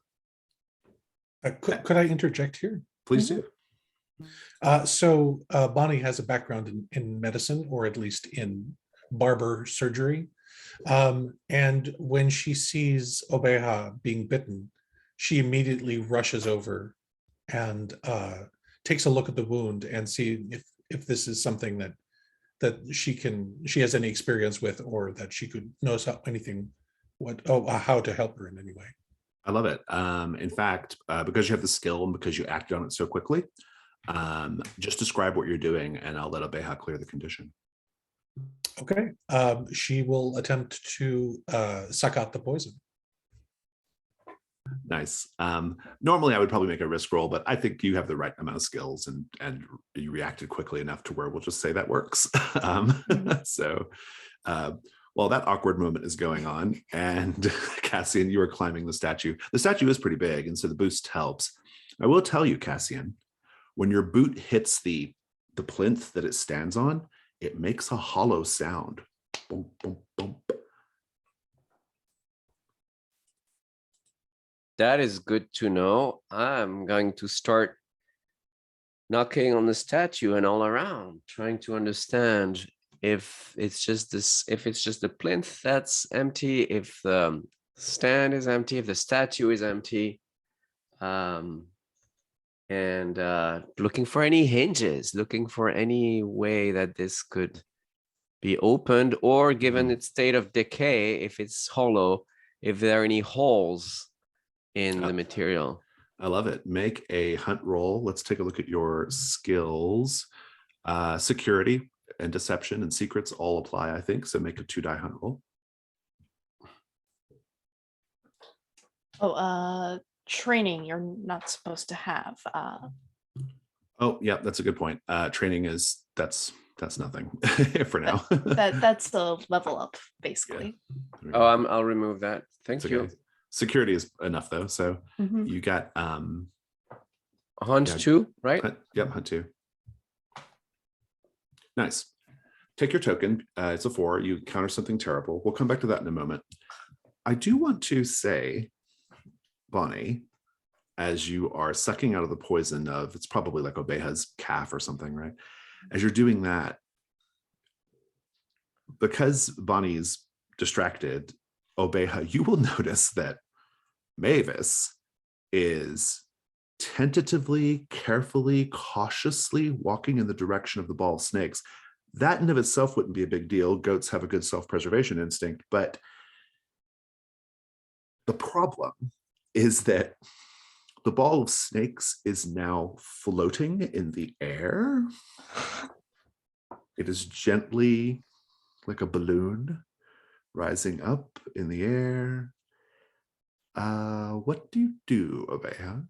Could I interject here? Please do. So Bonnie has a background in medicine, or at least in barber surgery. And when she sees Obeha being bitten, she immediately rushes over and takes a look at the wound and see if this is something that she has any experience with, or that she could knows how to help her in any way. I love it. In fact, because you have the skill and because you acted on it so quickly, just describe what you're doing and I'll let Obeha clear the condition. Okay. She will attempt to suck out the poison. Nice. Normally I would probably make a risk roll, but I think you have the right amount of skills and you reacted quickly enough to where we'll just say that works. So while that awkward moment is going on, and Cassian, you are climbing the statue. The statue is pretty big, and so the boost helps. I will tell you, Cassian, when your boot hits the plinth that it stands on, it makes a hollow sound. Boom, boom, boom. That is good to know. I'm going to start knocking on the statue and all around, trying to understand if it's just the plinth that's empty, if the stand is empty, if the statue is empty, and looking for any hinges, looking for any way that this could be opened, or given its state of decay, if it's hollow, if there are any holes in the material. I love it. Make a hunt roll. Let's take a look at your skills. Security and deception and secrets all apply, I think. So make a 2-die hunt roll. Training you're not supposed to have. Oh, yeah, that's a good point. Training is that's nothing for now. That's the level up, basically. Yeah. Oh, I'll remove that. Thank you. Okay. Security is enough though. So you got Hunt 2, right? Yep, hunt 2. Nice. Take your token. It's a 4. You counter something terrible. We'll come back to that in a moment. I do want to say, Bonnie, as you are sucking out of the poison of, it's probably like Obeha's calf or something, right? As you're doing that, because Bonnie's distracted, Obeha, you will notice that Mavis is tentatively, carefully, cautiously walking in the direction of the ball of snakes. That in of itself wouldn't be a big deal. Goats have a good self-preservation instinct, but the problem is that the ball of snakes is now floating in the air. It is gently, like a balloon, rising up in the air. What do you do, Obeha?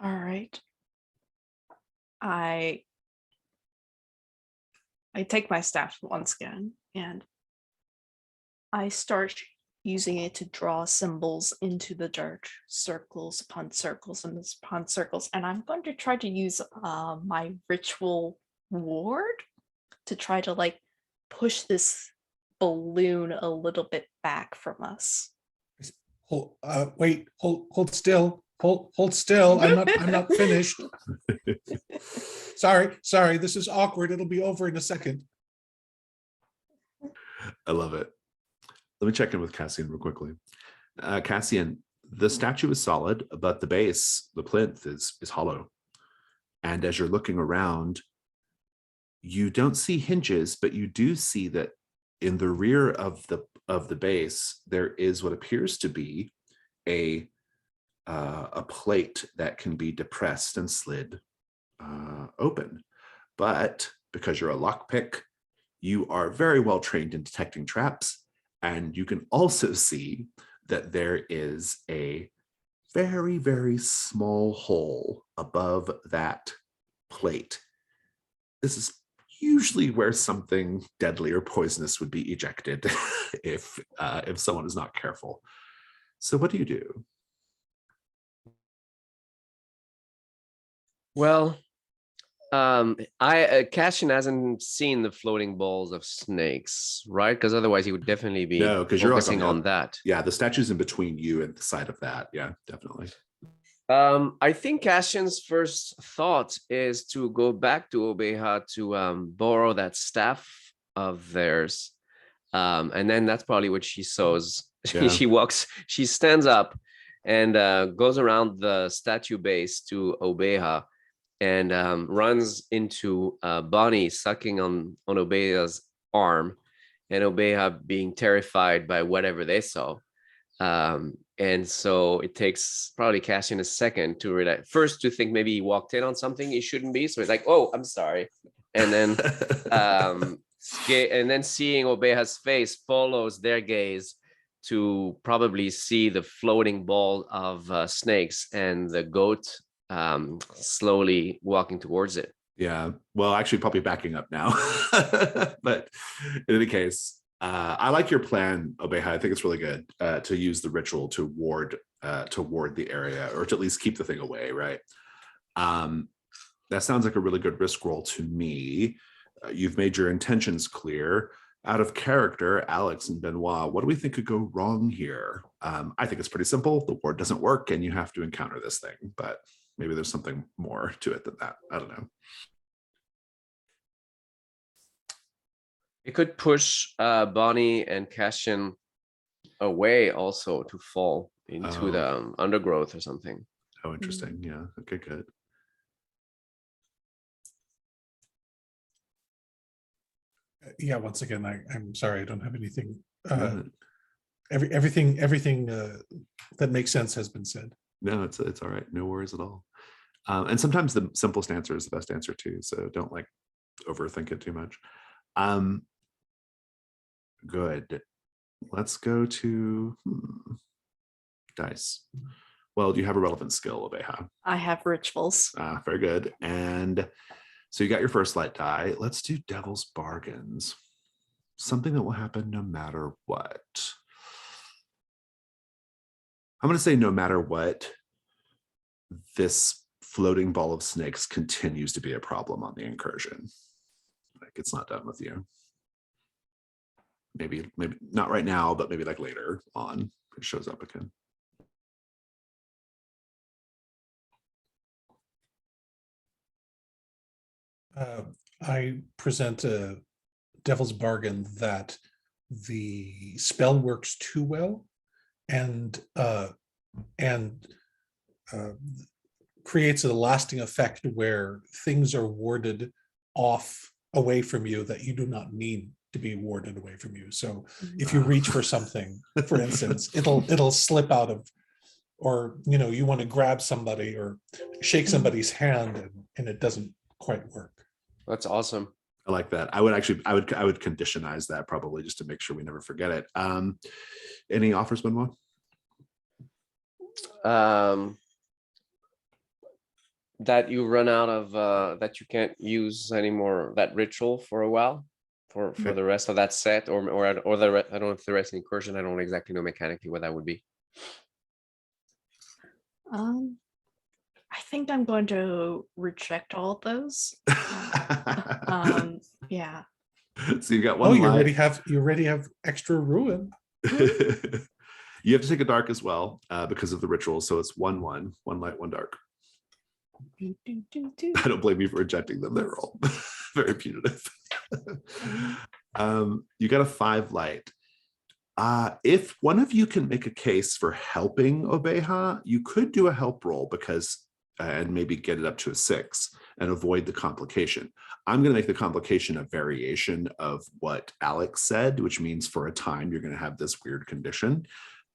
All right. I take my staff once again and I start using it to draw symbols into the dirt, circles upon circles and upon circles. And I'm going to try to use my ritual ward to try to like push this balloon a little bit back from us. Wait, hold still. Hold still. I'm not finished. Sorry, this is awkward. It'll be over in a second. I love it. Let me check in with Cassian real quickly. Cassian, the statue is solid, but the base, the plinth, is hollow. And as you're looking around, you don't see hinges, but you do see that in the rear of the base, there is what appears to be a plate that can be depressed and slid open. But because you're a lockpick, you are very well trained in detecting traps. And you can also see that there is a very, very small hole above that plate. This is usually where something deadly or poisonous would be ejected if someone is not careful. So what do you do? Well, Cassian hasn't seen the floating balls of snakes, right? Because otherwise he would definitely be No, because you're like focusing on that. Yeah, the statue's in between you and the side of that. Yeah, definitely. I think Cassian's first thought is to go back to Obeha to borrow that staff of theirs. And then that's probably what she sews. Yeah. She stands up and goes around the statue base to Obeha and runs into Bonnie sucking on Obeha's arm, and Obeha being terrified by whatever they saw. And so it takes probably Cassian a second to realize, first to think maybe he walked in on something he shouldn't be. So he's like, oh, I'm sorry. And then seeing Obeha's face follows their gaze to probably see the floating ball of snakes and the goat slowly walking towards it. Yeah, well, actually probably backing up now. But in any case, I like your plan, Obeha. I think it's really good to use the ritual to ward the area, or to at least keep the thing away, right? That sounds like a really good risk roll to me. You've made your intentions clear. Out of character, Alex and Benoit, what do we think could go wrong here? I think it's pretty simple. The ward doesn't work and you have to encounter this thing, but maybe there's something more to it than that. I don't know. It could push Bonnie and Cassian away also to fall into the undergrowth or something. Oh, interesting. Yeah. Okay, good. Yeah, once again, I'm sorry, I don't have anything. Everything that makes sense has been said. No, it's all right. No worries at all. And sometimes the simplest answer is the best answer too. So don't like overthink it too much. Good. Let's go to dice. Well, do you have a relevant skill, Obeha? I have rituals. Very good. And so you got your first light die. Let's do Devil's Bargains. Something that will happen no matter what. I'm going to say no matter what, this floating ball of snakes continues to be a problem on the incursion. Like, it's not done with you. Maybe not right now, but maybe like later on, it shows up again. I present a Devil's Bargain that the spell works too well and creates a lasting effect where things are warded off away from you that you do not need to be warded away from you. So if you reach for something, for instance, it'll slip out of, or you want to grab somebody or shake somebody's hand and it doesn't quite work. That's awesome. I like that. I would conditionize that probably just to make sure we never forget it. Any offers, Benoit? that you run out of that you can't use anymore, that ritual for a while, for Yep. the rest of that set, or I don't know if the rest of the incursion. I don't exactly know mechanically what that would be. I think I'm going to reject all of those. Yeah. So you got Oh, one you already light. have extra ruin. You have to take a dark as well because of the ritual. So it's 1/1, one light, one dark. I don't blame you for rejecting them. They're all very punitive. You got a 5 light. If one of you can make a case for helping Obeha, you could do a help roll because and maybe get it up to a 6 and avoid the complication. I'm going to make the complication a variation of what Alex said, which means for a time you're going to have this weird condition.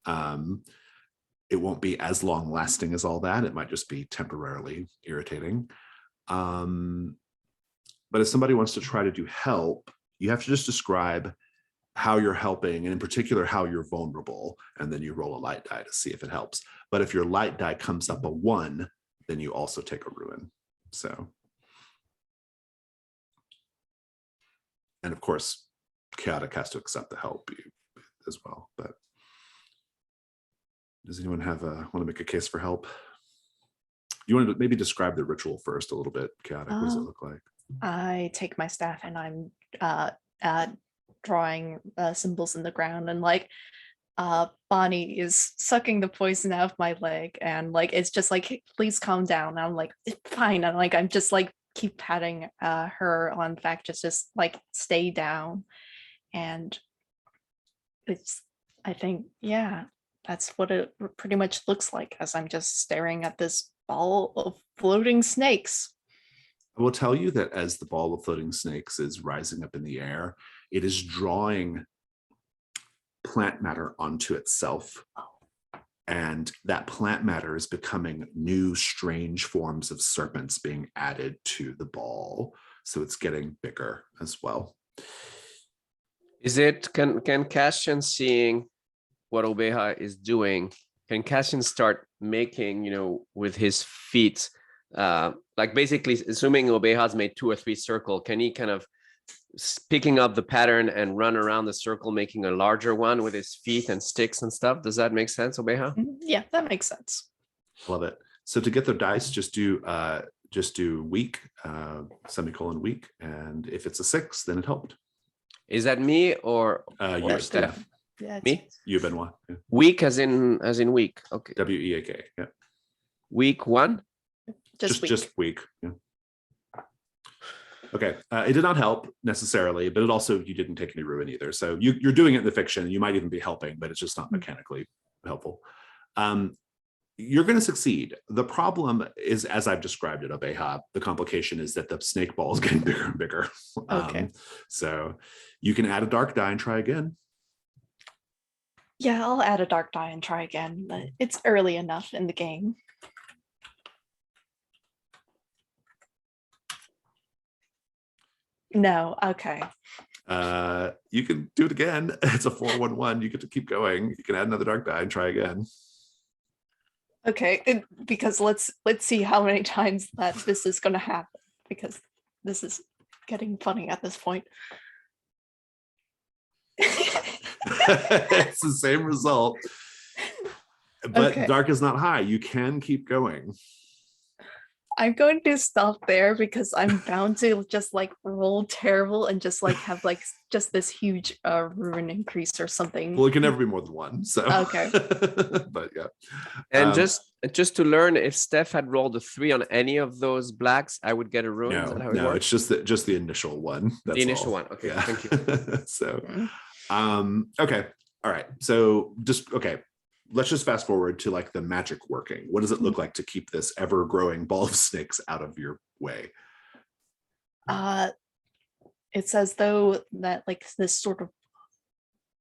It won't be as long lasting as all that. It might just be temporarily irritating. But if somebody wants to try to do help, you have to just describe how you're helping, and in particular, how you're vulnerable. And then you roll a light die to see if it helps. But if your light die comes up a 1, then you also take a ruin. So, and of course, chaotic has to accept the help as well. But does anyone want to make a case for help? You want to maybe describe the ritual first a little bit, chaotic. What does it look like? I take my staff and I'm drawing symbols in the ground, and like Bonnie is sucking the poison out of my leg, and like it's just like, please calm down. And I'm like, fine. And like I'm just like keep patting her on the back, just like stay down. And it's, I think, yeah, that's what it pretty much looks like as I'm just staring at this ball of floating snakes. I will tell you that as the ball of floating snakes is rising up in the air, it is drawing plant matter onto itself. And that plant matter is becoming new, strange forms of serpents being added to the ball. So it's getting bigger as well. Can Cassian, seeing what Obeha is doing, can Cassian start making, with his feet, like basically assuming Obeha's made 2 or 3 circle, can he kind of picking up the pattern and run around the circle, making a larger one with his feet and sticks and stuff? Does that make sense, Obeha? Yeah, that makes sense. Love it. So to get the dice, just do weak, semicolon weak. And if it's a 6, then it helped. Is that me or Steph? Yeah, Me? You, Benoit. Yeah. Weak as in weak. Okay. WEAK. Yeah. Week 1? Just weak. Yeah. Okay. It did not help necessarily, but it also, you didn't take any ruin either. So you're doing it in the fiction. You might even be helping, but it's just not mechanically helpful. You're going to succeed. The problem is, as I've described it, Obeha, the complication is that the snake ball is getting bigger and bigger. Okay. So you can add a dark die and try again. Yeah, I'll add a dark die and try again, but it's early enough in the game. No, okay. You can do it again. It's a 4/1/1. You get to keep going. You can add another dark die and try again. Okay, because let's see how many times that this is going to happen, because this is getting funny at this point. It's the same result, but Okay. dark is not high. You can keep going. I'm going to stop there because I'm bound to just like roll terrible and just like have like just this huge ruin increase or something. Well, it can never be more than 1. So Okay. But yeah. And just to learn, if Steph had rolled a 3 on any of those blacks, I would get a ruin. Is that how it works? It's just the initial one. That's the initial all. one. Okay, Yeah. thank you. So okay. All right. So let's just fast forward to like the magic working. What does it look like to keep this ever-growing ball of snakes out of your way? It's as though that like this sort of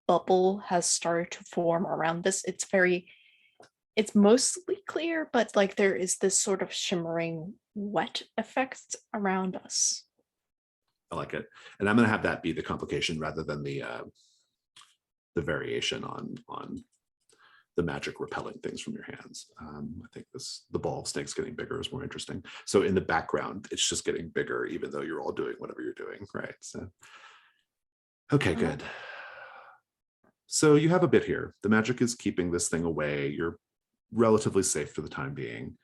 bubble has started to form around this. It's mostly clear, but like there is this sort of shimmering wet effect around us. I like it. And I'm going to have that be the complication rather than the variation on the magic repelling things from your hands. I think the ball of snakes getting bigger is more interesting. So in the background, it's just getting bigger, even though you're all doing whatever you're doing, right? So, okay, good. So you have a bit here. The magic is keeping this thing away. You're relatively safe for the time being.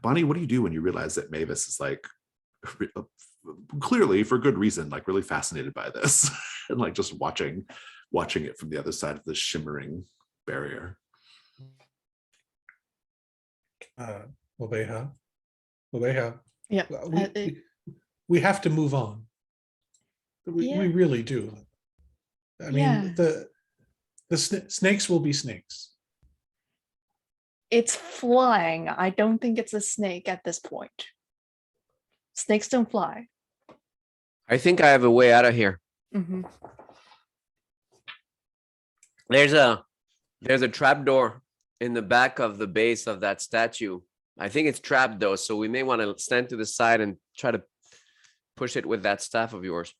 Bonnie, what do you do when you realize that Mavis is like, clearly for good reason, like really fascinated by this and like just watching it from the other side of the shimmering barrier? Obeha. Yeah. We have to move on. We really do. I mean, the snakes will be snakes. It's flying. I don't think it's a snake at this point. Snakes don't fly. I think I have a way out of here. Mm-hmm. There's a trap door in the back of the base of that statue. I think it's trapped though, so we may want to stand to the side and try to push it with that staff of yours.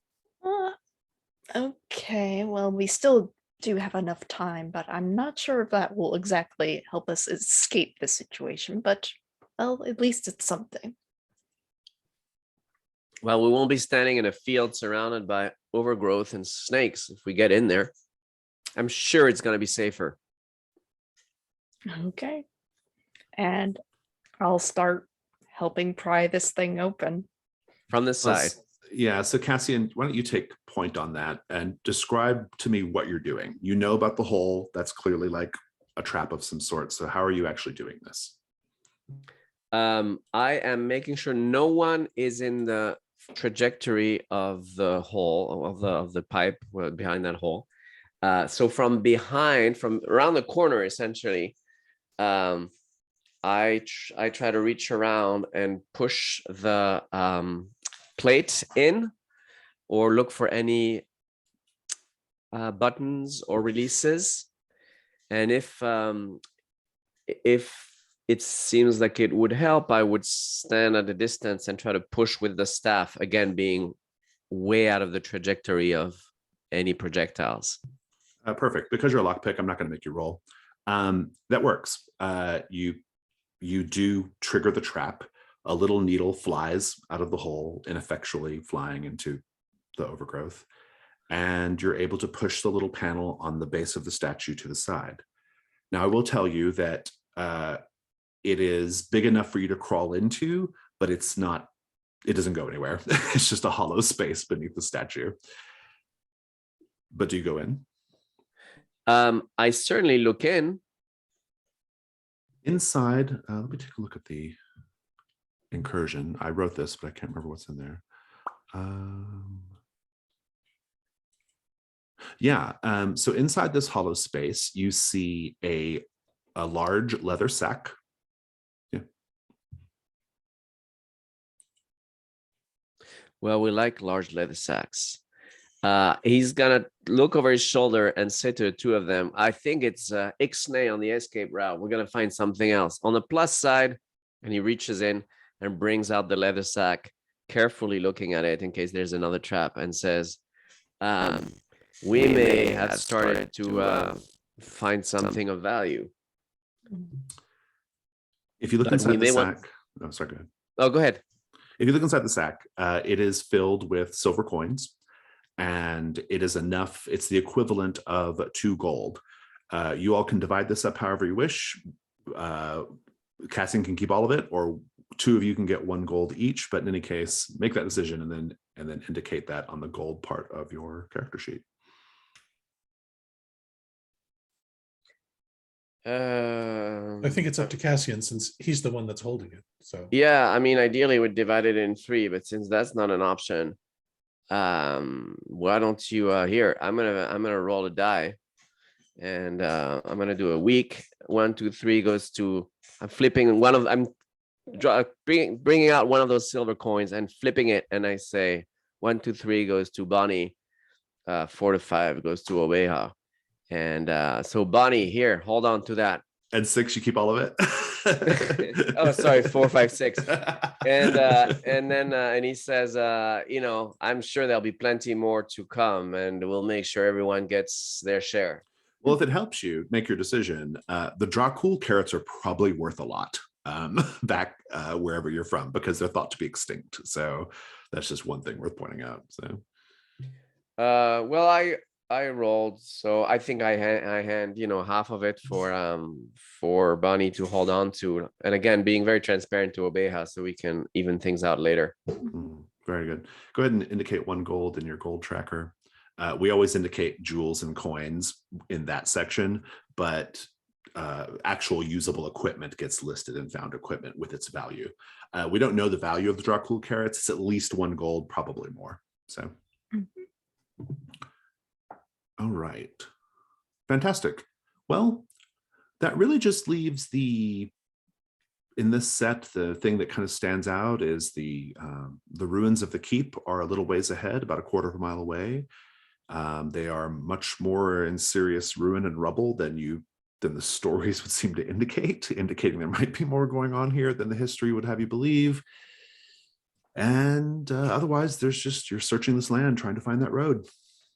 Okay, well, we still do have enough time, but I'm not sure if that will exactly help us escape the situation, but well, at least it's something. Well, we won't be standing in a field surrounded by overgrowth and snakes if we get in there. I'm sure it's going to be safer. Okay. And I'll start helping pry this thing open. From the side. Yeah, so Cassian, why don't you take point on that and describe to me what you're doing? You know about the hole. That's clearly like a trap of some sort. So how are you actually doing this? I am making sure no one is in the trajectory of the hole, of the pipe behind that hole. So from behind, from around the corner, essentially, I try to reach around and push the plate in, or look for any buttons or releases. And if it seems like it would help, I would stand at a distance and try to push with the staff, again being way out of the trajectory of any projectiles. Perfect. Because you're a lockpick, I'm not going to make you roll. That works. You do trigger the trap. A little needle flies out of the hole, ineffectually flying into the overgrowth, and you're able to push the little panel on the base of the statue to the side. Now, I will tell you that it is big enough for you to crawl into, but it doesn't go anywhere. It's just a hollow space beneath the statue. But do you go in? I certainly look in. Inside, let me take a look at the incursion. I wrote this, but I can't remember what's in there. So inside this hollow space, you see a large leather sack. Yeah. Well, we like large leather sacks. He's gonna look over his shoulder and say to the two of them, I think it's Ixnay on the escape route. We're gonna find something else. On the plus side, and he reaches in and brings out the leather sack, carefully looking at it in case there's another trap, and says, we may have started to find something of value. If you look inside the sack, oh, sorry, go ahead. Oh, go ahead. If you look inside the sack, it is filled with silver coins, and it is enough. It's the equivalent of 2 gold. You all can divide this up however you wish. Cassian can keep all of it, or 2 of you can get 1 gold each. But in any case, make that decision and then indicate that on the gold part of your character sheet. I think it's up to Cassian since he's the one that's holding it. So yeah, I mean, ideally we'd divide it in 3, but since that's not an option, why don't you here? I'm gonna roll a die, and I'm gonna do a weak 1, 2, 3 goes to. I'm flipping one of. I'm bringing out one of those silver coins and flipping it, and I say 1, 2, 3 goes to Bonnie. 4 to 5 goes to Obeha. And so Bonnie, here, hold on to that. And 6, you keep all of it? Oh, sorry, 4, 5, 6. And he says, I'm sure there'll be plenty more to come, and we'll make sure everyone gets their share. Well, if it helps you make your decision, the Dracul carrots are probably worth a lot back wherever you're from, because they're thought to be extinct. So that's just one thing worth pointing out. So, well, I rolled, so I think I hand half of it for Bonnie to hold on to, and again being very transparent to Obeha, so we can even things out later. Very good. Go ahead and indicate 1 gold in your gold tracker. We always indicate jewels and coins in that section, but actual usable equipment gets listed in found equipment with its value. We don't know the value of the Dracul carrots. It's at least 1 gold, probably more. So. All right. Fantastic. Well, that really just leaves in this set, the thing that kind of stands out is the ruins of the keep are a little ways ahead, about a quarter of a mile away. They are much more in serious ruin and rubble than the stories would seem to indicate, indicating there might be more going on here than the history would have you believe. And otherwise, there's just, you're searching this land, trying to find that road.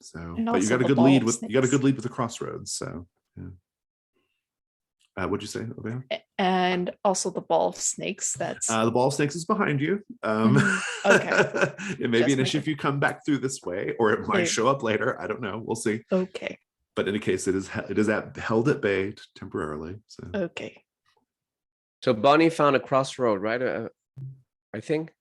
So, but you got a good lead with the crossroads. So, yeah. What'd you say, Obeha? And also the ball of snakes. That's the ball of snakes is behind you. Okay. It may be an issue if you come back through this way, or it might show up later. I don't know. We'll see. Okay. But in any case, it is held at bay temporarily. So. Okay. So Bonnie found a crossroad, right? I think.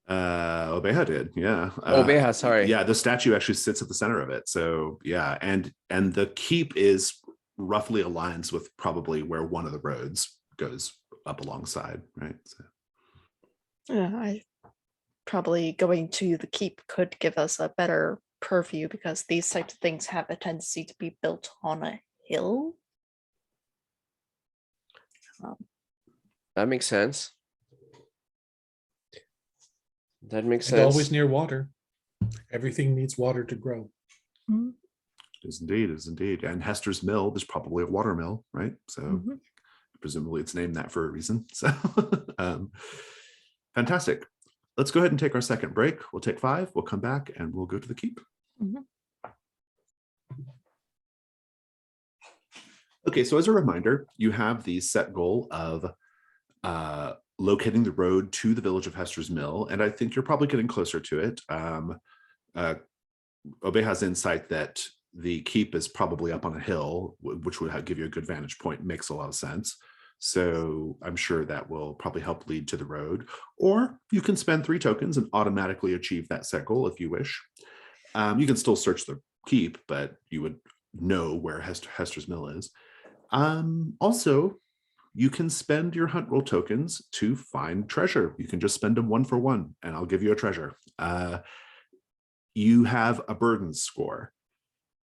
Obeha did, yeah. Obeha, sorry. Yeah, the statue actually sits at the center of it. So yeah, and the keep is roughly aligns with probably where one of the roads goes up alongside, right? So. I probably going to the keep could give us a better purview, because these types of things have a tendency to be built on a hill. That makes sense. That makes And sense. always near water. Everything needs water to grow. Mhm. It is indeed. And Hester's mill, there's probably a water mill, right? So presumably it's named that for a reason. So fantastic. Let's go ahead and take our second break. We'll take 5. We'll come back and we'll go to the keep. Okay, so as a reminder, you have the set goal of locating the road to the village of Hester's Mill, and I think you're probably getting closer to it. Obe has insight that the keep is probably up on a hill, which would give you a good vantage point. Makes a lot of sense. So I'm sure that will probably help lead to the road. Or you can spend 3 tokens and automatically achieve that set goal if you wish. You can still search the keep, but you would know where Hester's Mill is. Also, you can spend your hunt roll tokens to find treasure. You can just spend them 1 for 1, and I'll give you a treasure. You have a burdens score.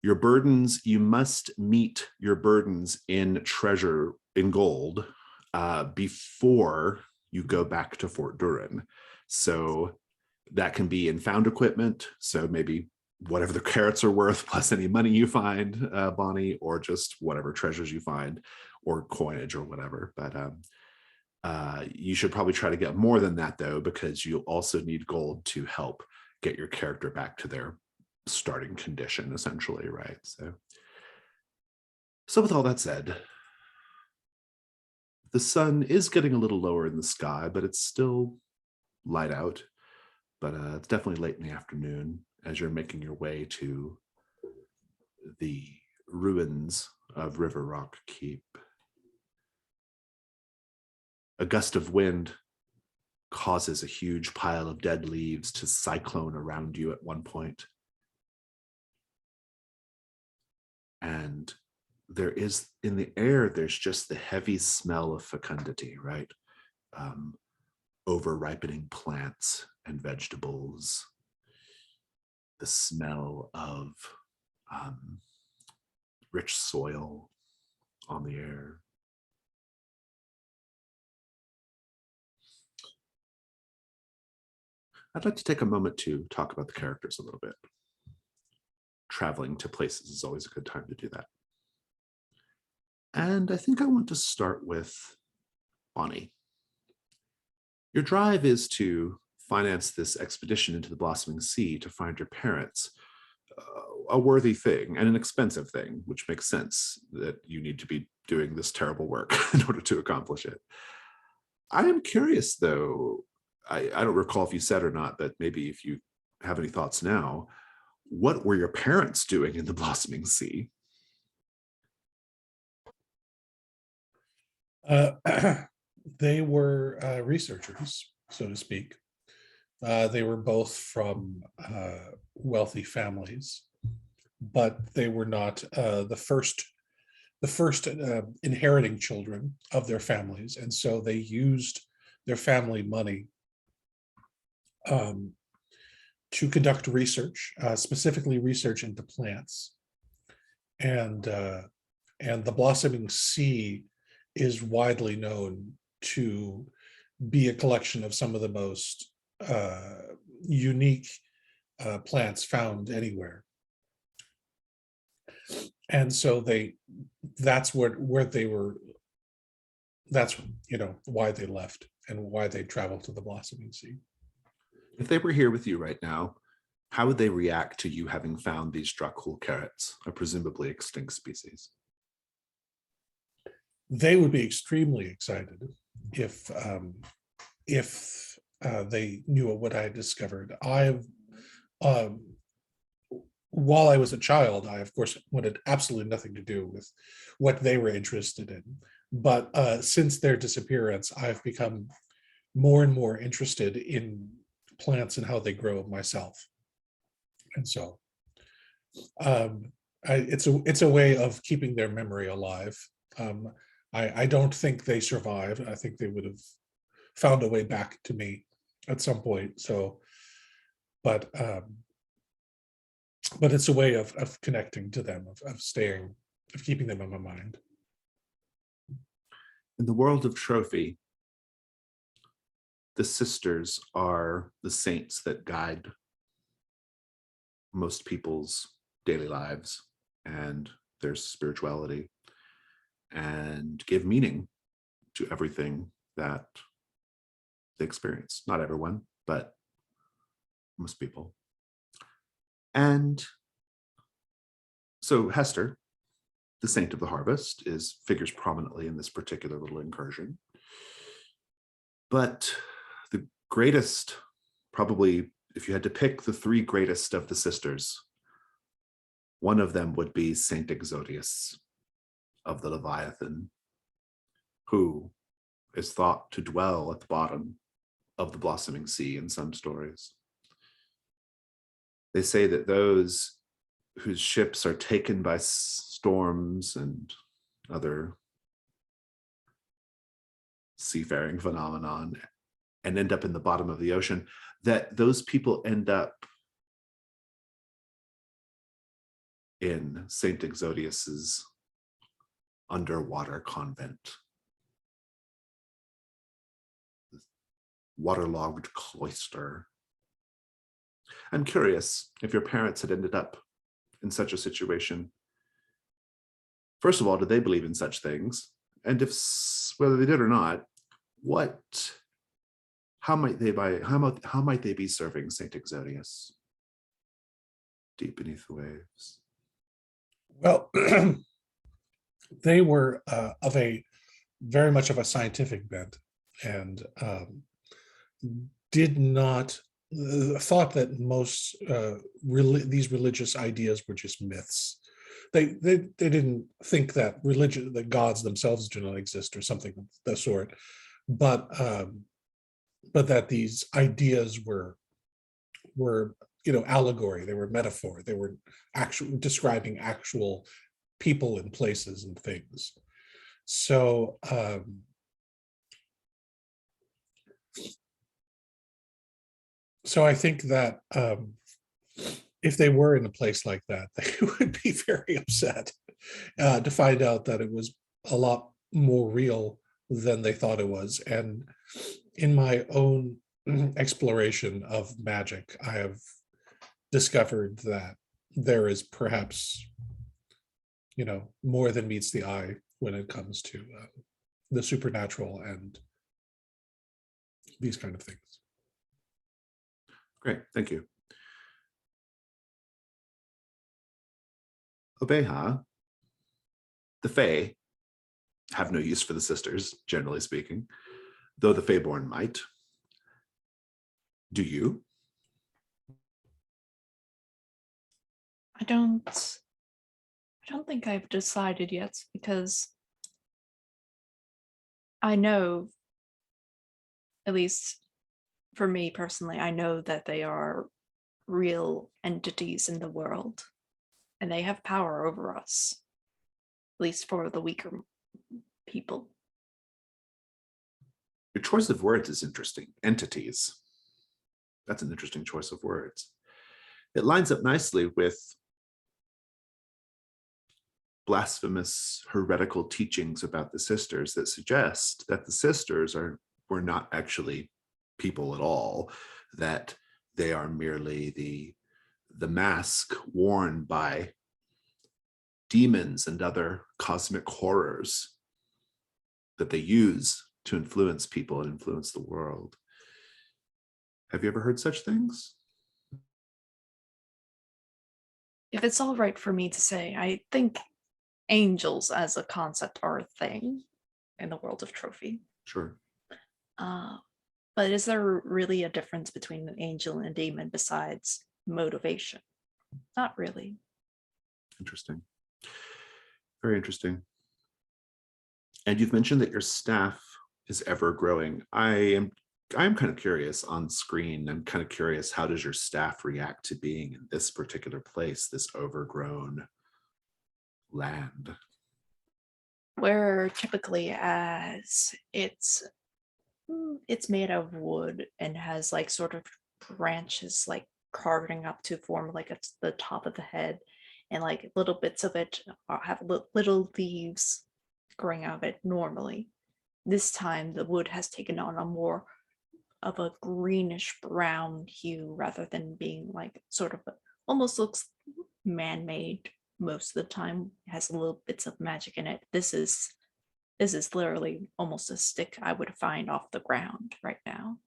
Your burdens, you must meet your burdens in treasure, in gold, before you go back to Fort Toren. So that can be in found equipment. So maybe whatever the carrots are worth, plus any money you find, Bonnie, or just whatever treasures you find, or coinage or whatever. But you should probably try to get more than that, though, because you also need gold to help get your character back to their starting condition, essentially, right? So with all that said, the sun is getting a little lower in the sky, but it's still light out. But it's definitely late in the afternoon as you're making your way to the ruins of River Rock Keep. A gust of wind causes a huge pile of dead leaves to cyclone around you at one point. And there is, in the air, there's just the heavy smell of fecundity, right? Over-ripening plants and vegetables. The smell of rich soil on the air. I'd like to take a moment to talk about the characters a little bit. Traveling to places is always a good time to do that. And I think I want to start with Bonnie. Your drive is to finance this expedition into the Blossoming Sea to find your parents. A worthy thing and an expensive thing, which makes sense that you need to be doing this terrible work in order to accomplish it. I am curious, though, I don't recall if you said or not, but maybe if you have any thoughts now, what were your parents doing in the Blossoming Sea? They were researchers, so to speak. They were both from wealthy families, but they were not the first inheriting children of their families, and so they used their family money to conduct research, specifically research into plants, and the Blossoming Sea is widely known to be a collection of some of the most unique plants found anywhere. And so that's where they were, that's, why they left and why they traveled to the Blossoming Sea. If they were here with you right now, how would they react to you having found these Dracul carrots, a presumably extinct species? They would be extremely excited if they knew what I had discovered. While I was a child, I of course wanted absolutely nothing to do with what they were interested in. But since their disappearance, I've become more and more interested in plants and how they grow myself. And so it's a way of keeping their memory alive. I don't think they survived. I think they would have found a way back to me at some point. So, but it's a way of connecting to them, of keeping them in my mind. In the world of trophy, the sisters are the saints that guide most people's daily lives and their spirituality and give meaning to everything that they experience. Not everyone, but most people. And so Hester, the saint of the harvest, figures prominently in this particular little incursion. But the greatest, probably, if you had to pick the three greatest of the sisters, one of them would be Saint Exodius of the Leviathan, who is thought to dwell at the bottom of the Blossoming Sea in some stories. They say that those whose ships are taken by storms and other seafaring phenomenon and end up in the bottom of the ocean, that those people end up in Saint Exodius's underwater convent, waterlogged cloister. I'm curious if your parents had ended up in such a situation. First of all, did they believe in such things? And if whether they did or not, how might they be serving Saint Exodius deep beneath the waves? Well, they were very much of a scientific bent, and did not thought that most these religious ideas were just myths. They didn't think that religion, that gods themselves do not exist or something of the sort, but that these ideas were allegory. They were metaphor. They were actually describing actual people and places and things. So I think that if they were in a place like that, they would be very upset to find out that it was a lot more real than they thought it was. And in my own exploration of magic, I have discovered that there is perhaps, more than meets the eye when it comes to the supernatural and these kind of things. Great, thank you. Obeha, the Fae have no use for the sisters, generally speaking, though the Faeborn might. Do you? I don't think I've decided yet, because I know, at least for me personally, I know that they are real entities in the world and they have power over us, at least for the weaker people. Your choice of words is interesting. Entities. That's an interesting choice of words. It lines up nicely with blasphemous, heretical teachings about the sisters that suggest that the sisters were not actually people at all, that they are merely the mask worn by demons and other cosmic horrors that they use to influence people and influence the world. Have you ever heard such things? If it's all right for me to say, I think angels as a concept are a thing in the world of Trophy. Sure. But is there really a difference between an angel and a demon besides motivation? Not really. Interesting. Very interesting. And you've mentioned that your staff is ever growing. I'm kind of curious on screen. I'm kind of curious, how does your staff react to being in this particular place, this overgrown land? Where typically, as it's made of wood and has like sort of branches like carving up to form like the top of the head, and like little bits of it have little leaves growing out of it normally. This time the wood has taken on a more of a greenish brown hue rather than being like sort of almost looks man-made most of the time. It has little bits of magic in it. This is literally almost a stick I would find off the ground right now.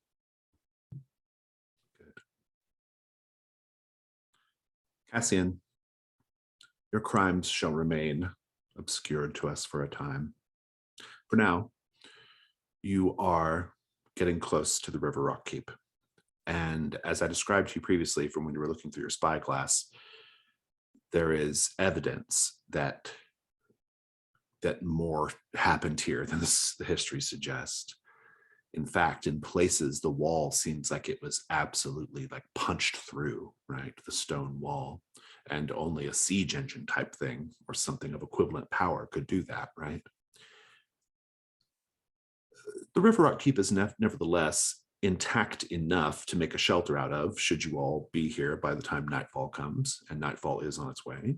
Good. Cassian, your crimes shall remain obscured to us for a time. For now, you are getting close to the River Rock Keep. And as I described to you previously from when you were looking through your spyglass, there is evidence that more happened here than the history suggests. In fact, in places, the wall seems like it was absolutely like punched through, right? The stone wall. And only a siege engine type thing or something of equivalent power could do that, right? The River Rock Keep is nevertheless intact enough to make a shelter out of, should you all be here by the time nightfall comes, and nightfall is on its way.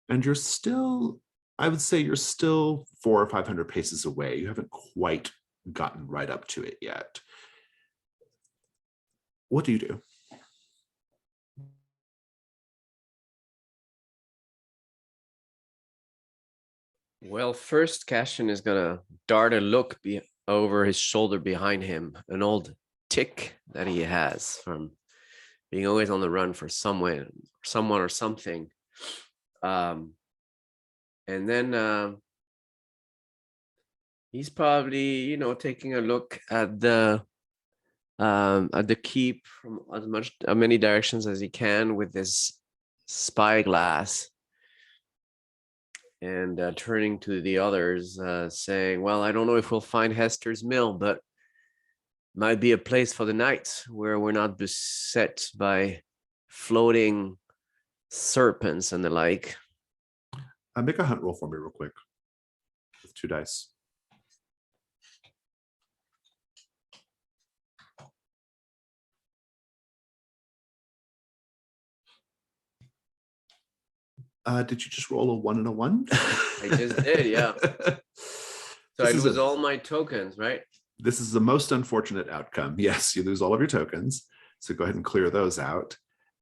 And you're still, I would say you're still 400 or 500 paces away. You haven't quite gotten right up to it yet. What do you do? Well, first Cassian is gonna dart a look over his shoulder behind him, an old tick that he has from being always on the run for someone or something. And then he's probably, taking a look at the keep from as many directions as he can with his spyglass. And turning to the others, saying, well, I don't know if we'll find Hester's mill, but might be a place for the night where we're not beset by floating serpents and the like. Make a hunt roll for me real quick with 2 dice. Did you just roll a 1 and a 1? I just did, yeah. So I lose all my tokens, right? This is the most unfortunate outcome. Yes, you lose all of your tokens. So go ahead and clear those out.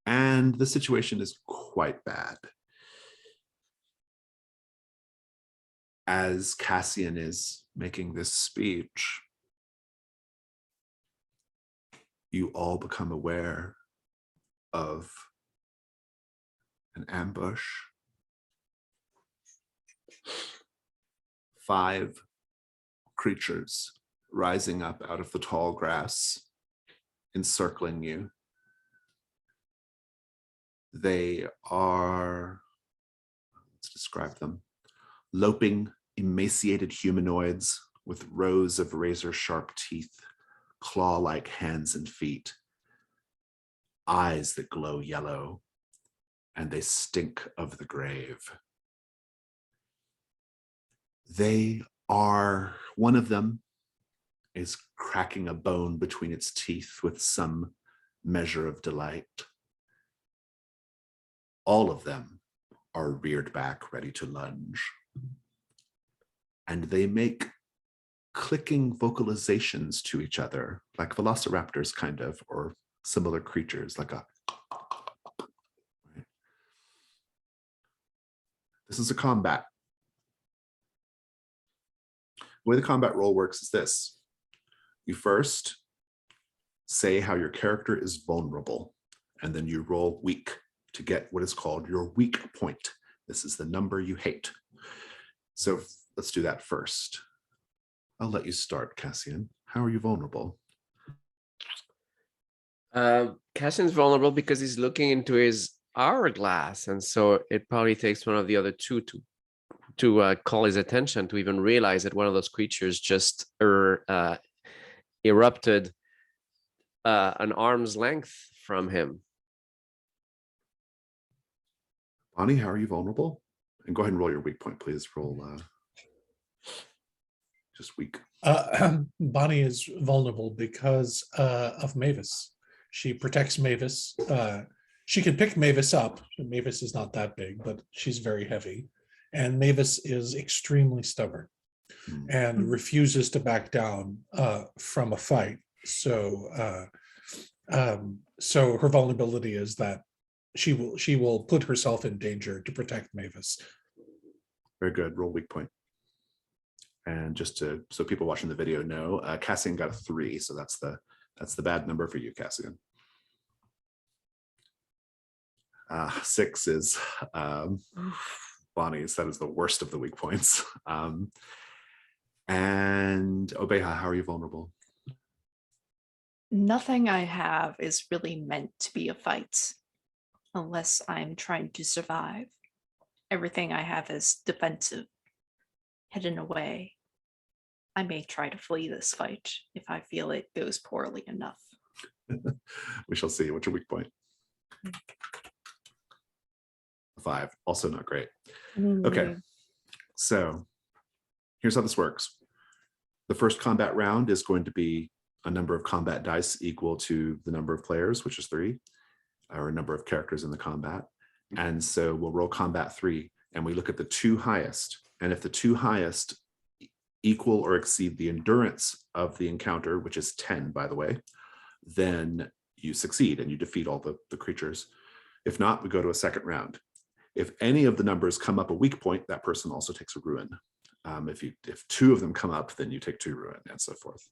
And the situation is quite bad. as Cassian is making this speech, you all become aware of an ambush. 5 creatures rising up out of the tall grass, encircling you. They are, let's describe them, loping, emaciated humanoids with rows of razor-sharp teeth, claw-like hands and feet, eyes that glow yellow, and they stink of the grave. One of them is cracking a bone between its teeth with some measure of delight. All of them are reared back, ready to lunge. And they make clicking vocalizations to each other, like velociraptors kind of, or similar creatures, like a... This is a combat. The way the combat roll works is this. You first say how your character is vulnerable, and then you roll weak to get what is called your weak point. This is the number you hate. So let's do that first. I'll let you start, Cassian. How are you vulnerable? Cassian's vulnerable because he's looking into his hourglass, and so it probably takes one of the other two to call his attention to even realize that one of those creatures just erupted an arm's length from him. Bonnie, how are you vulnerable? And go ahead and roll your weak point, please. Roll just weak. Bonnie is vulnerable because of Mavis. She protects Mavis. She can pick Mavis up. Mavis is not that big, but she's very heavy. And Mavis is extremely stubborn and refuses to back down from a fight. So her vulnerability is that she will put herself in danger to protect Mavis. Very good. Roll weak point. And just so people watching the video know, Cassian got a 3, so that's the bad number for you, Cassian. 6 is Bonnie's. That is the worst of the weak points. And Obeha, how are you vulnerable? Nothing I have is really meant to be a fight unless I'm trying to survive. Everything I have is defensive, hidden away. I may try to flee this fight if I feel it goes poorly enough. We shall see. What's your weak point? 5, also not great. Okay, so here's how this works. The first combat round is going to be a number of combat dice equal to the number of players, which is 3, or a number of characters in the combat. And so we'll roll combat 3, and we look at the 2 highest. And if the 2 highest equal or exceed the endurance of the encounter, which is 10, by the way, then you succeed and you defeat all the creatures. If not, we go to a second round. If any of the numbers come up a weak point, that person also takes a ruin. If 2 of them come up, then you take 2 ruin, and so forth.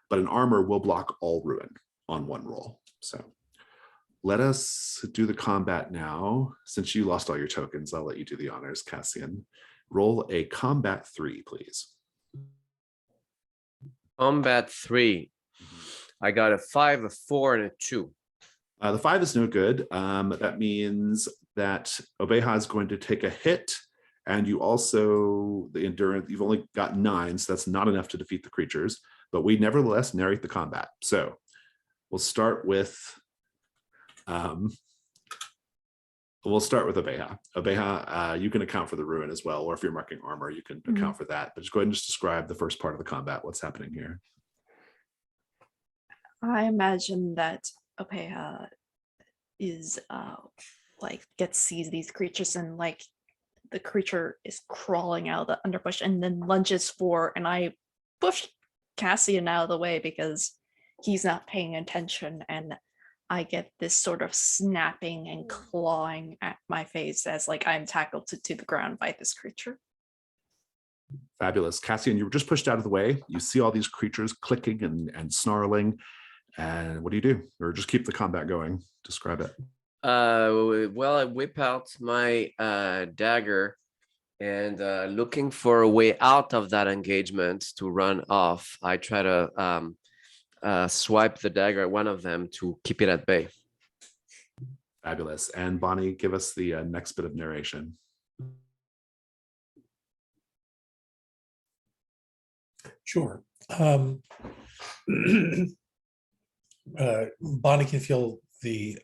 But an armor will block all ruin on 1 roll. So let us do the combat now. Since you lost all your tokens, I'll let you do the honors, Cassian. Roll a combat 3, please. Combat 3. I got a 5, a 4, and a 2. The 5 is no good. That means that Obeha is going to take a hit, and you also, the endurance, you've only got 9, so that's not enough to defeat the creatures, but we nevertheless narrate the combat. So we'll start with Obeha. Obeha, you can account for the ruin as well, or if you're marking armor, you can account for that. But just go ahead and just describe the first part of the combat, what's happening here. I imagine that Obeha is sees these creatures, and like the creature is crawling out of the underbrush and then lunges for, and I push Cassian out of the way because he's not paying attention, and I get this sort of snapping and clawing at my face as like I'm tackled to the ground by this creature. Fabulous. Cassian, you were just pushed out of the way. You see all these creatures clicking and snarling. And what do? Or just keep the combat going? Describe it. Well, I whip out my dagger and looking for a way out of that engagement to run off. I try to swipe the dagger at one of them to keep it at bay. Fabulous. And Bonnie, give us the next bit of narration. Sure. Bonnie can feel the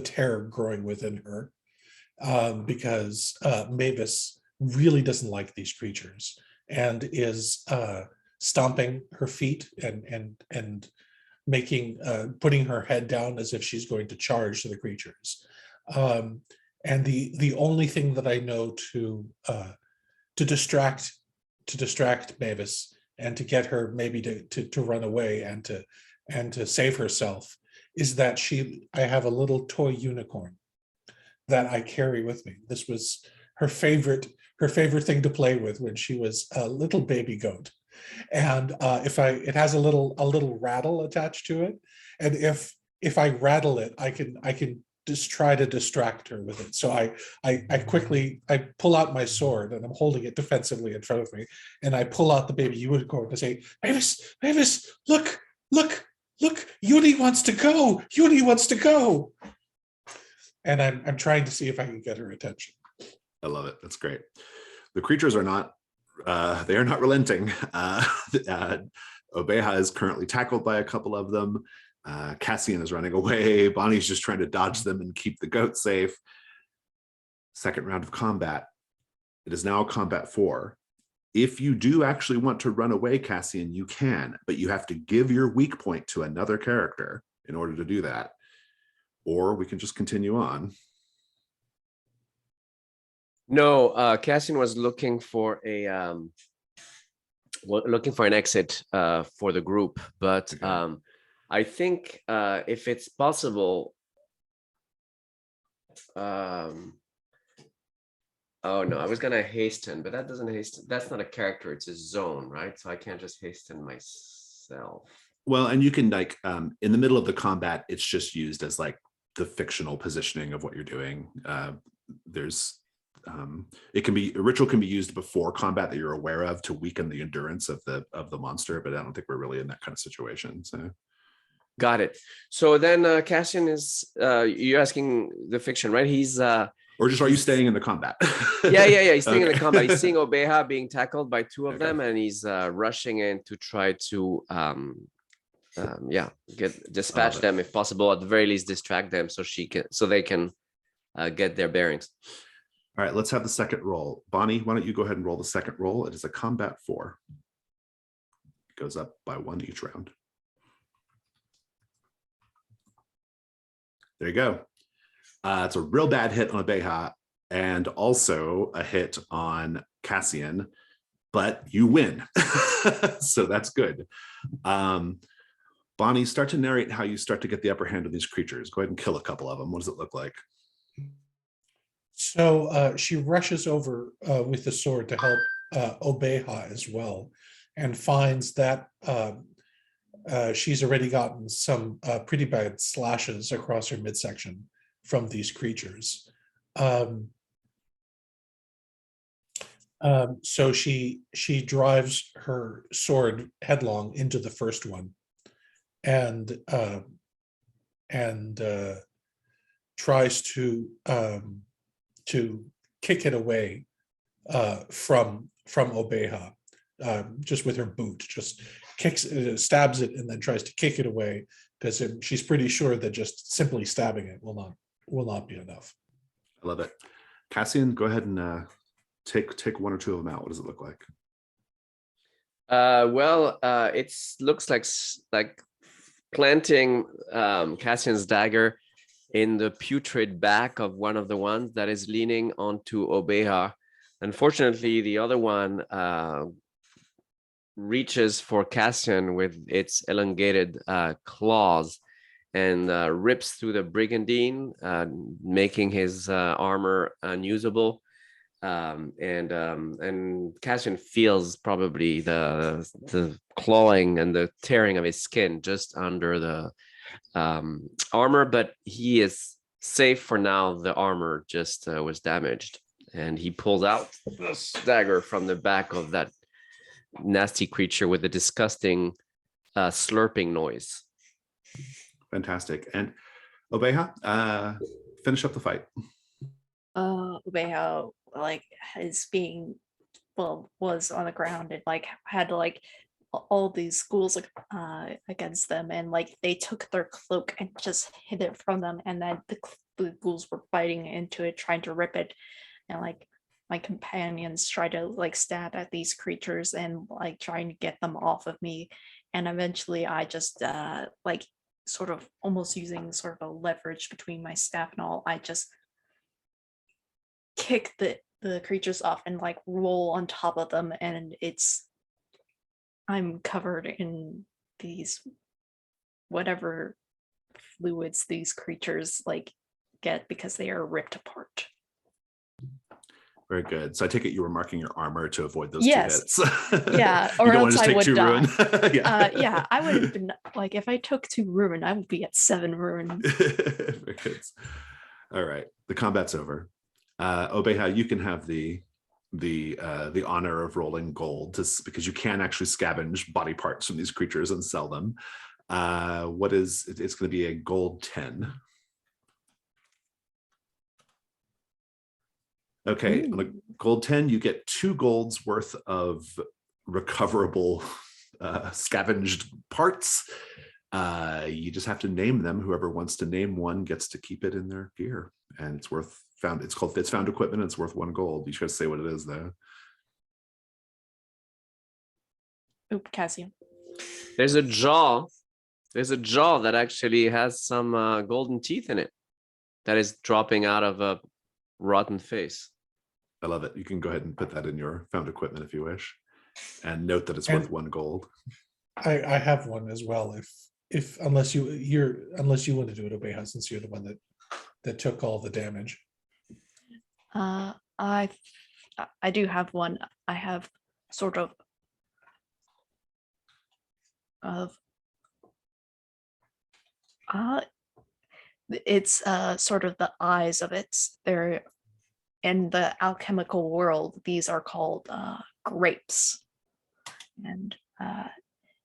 terror growing within her because Mavis really doesn't like these creatures and is stomping her feet and making putting her head down as if she's going to charge the creatures. And the only thing that I know to distract Mavis and to get her maybe to run away and to save herself is that I have a little toy unicorn that I carry with me. This was her favorite thing to play with when she was a little baby goat. And it has a little rattle attached to it. And if I rattle it, I can just try to distract her with it. So I quickly pull out my sword and I'm holding it defensively in front of me. And I pull out the baby unicorn to say, Mavis, look, Uni wants to go. And I'm trying to see if I can get her attention. I love it. That's great. The creatures are not, they are not relenting. Obeha is currently tackled by a couple of them. Cassian is running away. Bonnie's just trying to dodge them and keep the goat safe. Second round of combat. It is now combat 4. If you do actually want to run away, Cassian, you can, but you have to give your weak point to another character in order to do that. Or we can just continue on. No, Cassian was looking for an exit for the group, but okay. I think if it's possible, oh no, I was gonna hasten, but that doesn't hasten. That's not a character; it's a zone, right? So I can't just hasten myself. Well, and you can like in the middle of the combat, it's just used as like the fictional positioning of what you're doing. There's it can be a ritual can be used before combat that you're aware of to weaken the endurance of the monster, but I don't think we're really in that kind of situation. So. Got it. So then Cassian is you're asking the fiction, right? He's or just are you staying in the combat? yeah. He's staying in the combat. He's seeing Obeha being tackled by 2 of them, and he's rushing in to try to dispatch them if possible, at the very least distract them so they can get their bearings. All right, let's have the second roll. Bonnie, why don't you go ahead and roll the second roll? It is a combat 4. It goes up by 1 each round. There you go. It's a real bad hit on Obeha and also a hit on Cassian, but you win. So that's good. Bonnie, start to narrate how you start to get the upper hand of these creatures. Go ahead and kill a couple of them. What does it look like? So she rushes over with the sword to help Obeha as well, and finds that she's already gotten some pretty bad slashes across her midsection from these creatures. So she drives her sword headlong into the first one, and tries to kick it away from Obeha, just with her boot, just stabs it and then tries to kick it away because she's pretty sure that just simply stabbing it will not be enough. I love it. Cassian, go ahead and take 1 or 2 of them out. What does it look like? It looks like planting Cassian's dagger in the putrid back of one of the ones that is leaning onto Obeha. Unfortunately, the other one reaches for Cassian with its elongated claws and rips through the brigandine, making his armor unusable. And Cassian feels probably the clawing and the tearing of his skin just under the armor, but he is safe for now. The armor just was damaged, and he pulls out this dagger from the back of that nasty creature with a disgusting slurping noise. Fantastic. And Obeha, finish up the fight. Ubeha like was on the ground and like had like all these ghouls against them, and like they took their cloak and just hid it from them, and then the ghouls were biting into it, trying to rip it, and like my companions try to like stab at these creatures and like trying to get them off of me, and eventually I just like sort of almost using sort of a leverage between my staff and all, I just kick the creatures off and like roll on top of them, and I'm covered in these whatever fluids these creatures like get because they are ripped apart. Very good. So I take it you were marking your armor to avoid those Yes. 2 hits. Yeah, You or don't want else to I just take would 2 die. ruin. Yeah, I would have been like, if I took 2 ruin, I would be at 7 ruin. Very good. All right, the combat's over. Obeha, you can have the honor of rolling gold because you can actually scavenge body parts from these creatures and sell them. It's going to be a gold 10. Okay, on a gold 10, you get 2 golds worth of recoverable scavenged parts. You just have to name them. Whoever wants to name one gets to keep it in their gear, and it's found equipment, and it's worth 1 gold. You should say what it is though. Oop, Cassian. There's a jaw that actually has some golden teeth in it that is dropping out of a rotten face. I love it. You can go ahead and put that in your found equipment if you wish, and note that it's worth 1 gold. I have one as well. If unless you want to do it, Obeha, since you're the one that took all the damage. I do have one. I have sort of it's sort of the eyes of it. They're in the alchemical world. These are called grapes, and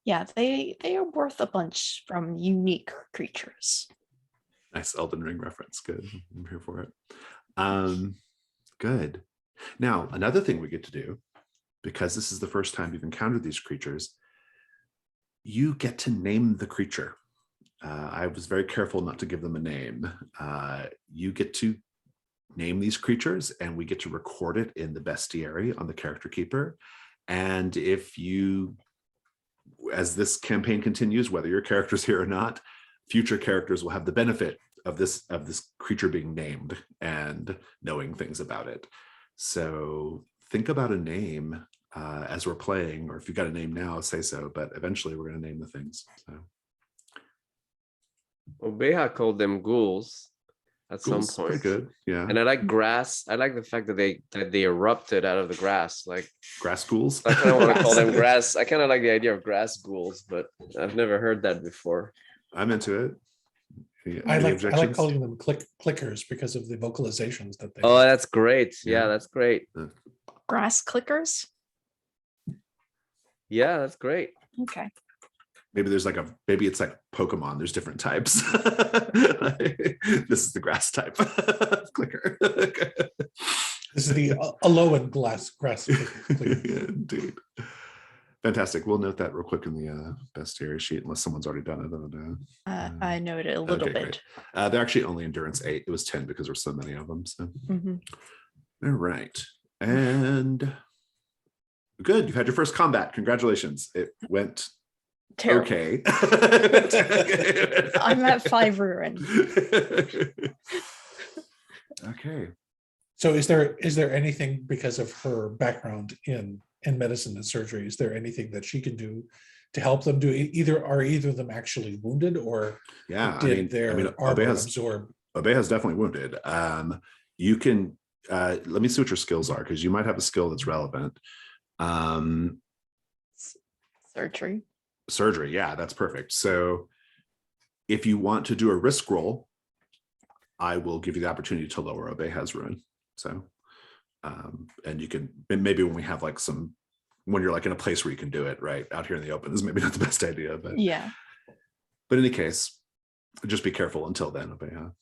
yeah, they are worth a bunch from unique creatures. Nice Elden Ring reference. Good. I'm here for it. Good. Now, another thing we get to do, because this is the first time you've encountered these creatures, you get to name the creature. I was very careful not to give them a name. You get to name these creatures, and we get to record it in the bestiary on the character keeper. And if you, as this campaign continues, whether your character's here or not, future characters will have the benefit of this creature being named and knowing things about it. So think about a name as we're playing, or if you've got a name now, say so, but eventually we're going to name the things. So Obeha called them ghouls at ghouls, some point. pretty good. Yeah. And I like grass. I like the fact that they erupted out of the grass. Like Grass ghouls. I kind of want to call them grass. I kind of like the idea of grass ghouls, but I've never heard that before. I'm into it. I like objections? calling them clickers because of the vocalizations that they. Oh, that's great. Yeah, Yeah. that's great. Grass clickers. Yeah, that's great. Okay. Maybe maybe it's like Pokemon. There's different types. This is the grass type clicker. This is the Alolan grass clicker. Indeed. Fantastic. We'll note that real quick in the bestiary sheet, unless someone's already done it. I noted a little okay, bit. They're actually only endurance 8. It was 10 because there were so many of them. So Mhm. all right. And good. You've had your first combat. Congratulations. It went Terrible. okay. I'm at 5 ruin. Okay. So is there anything, because of her background in medicine and surgery, is there anything that she can do to help them do either? Are either of them actually wounded, or Yeah. did their armor absorb? Obeha's definitely wounded. You can let me see what your skills are, because you might have a skill that's relevant. Surgery. Surgery, yeah, that's perfect. So if you want to do a risk roll, I will give you the opportunity to lower Obeha's ruin. So, and you can, maybe when we have like some, when you're like in a place where you can do it, right? Out here in the open is maybe not the best idea, but Yeah. But in any case, just be careful until then, Obeha.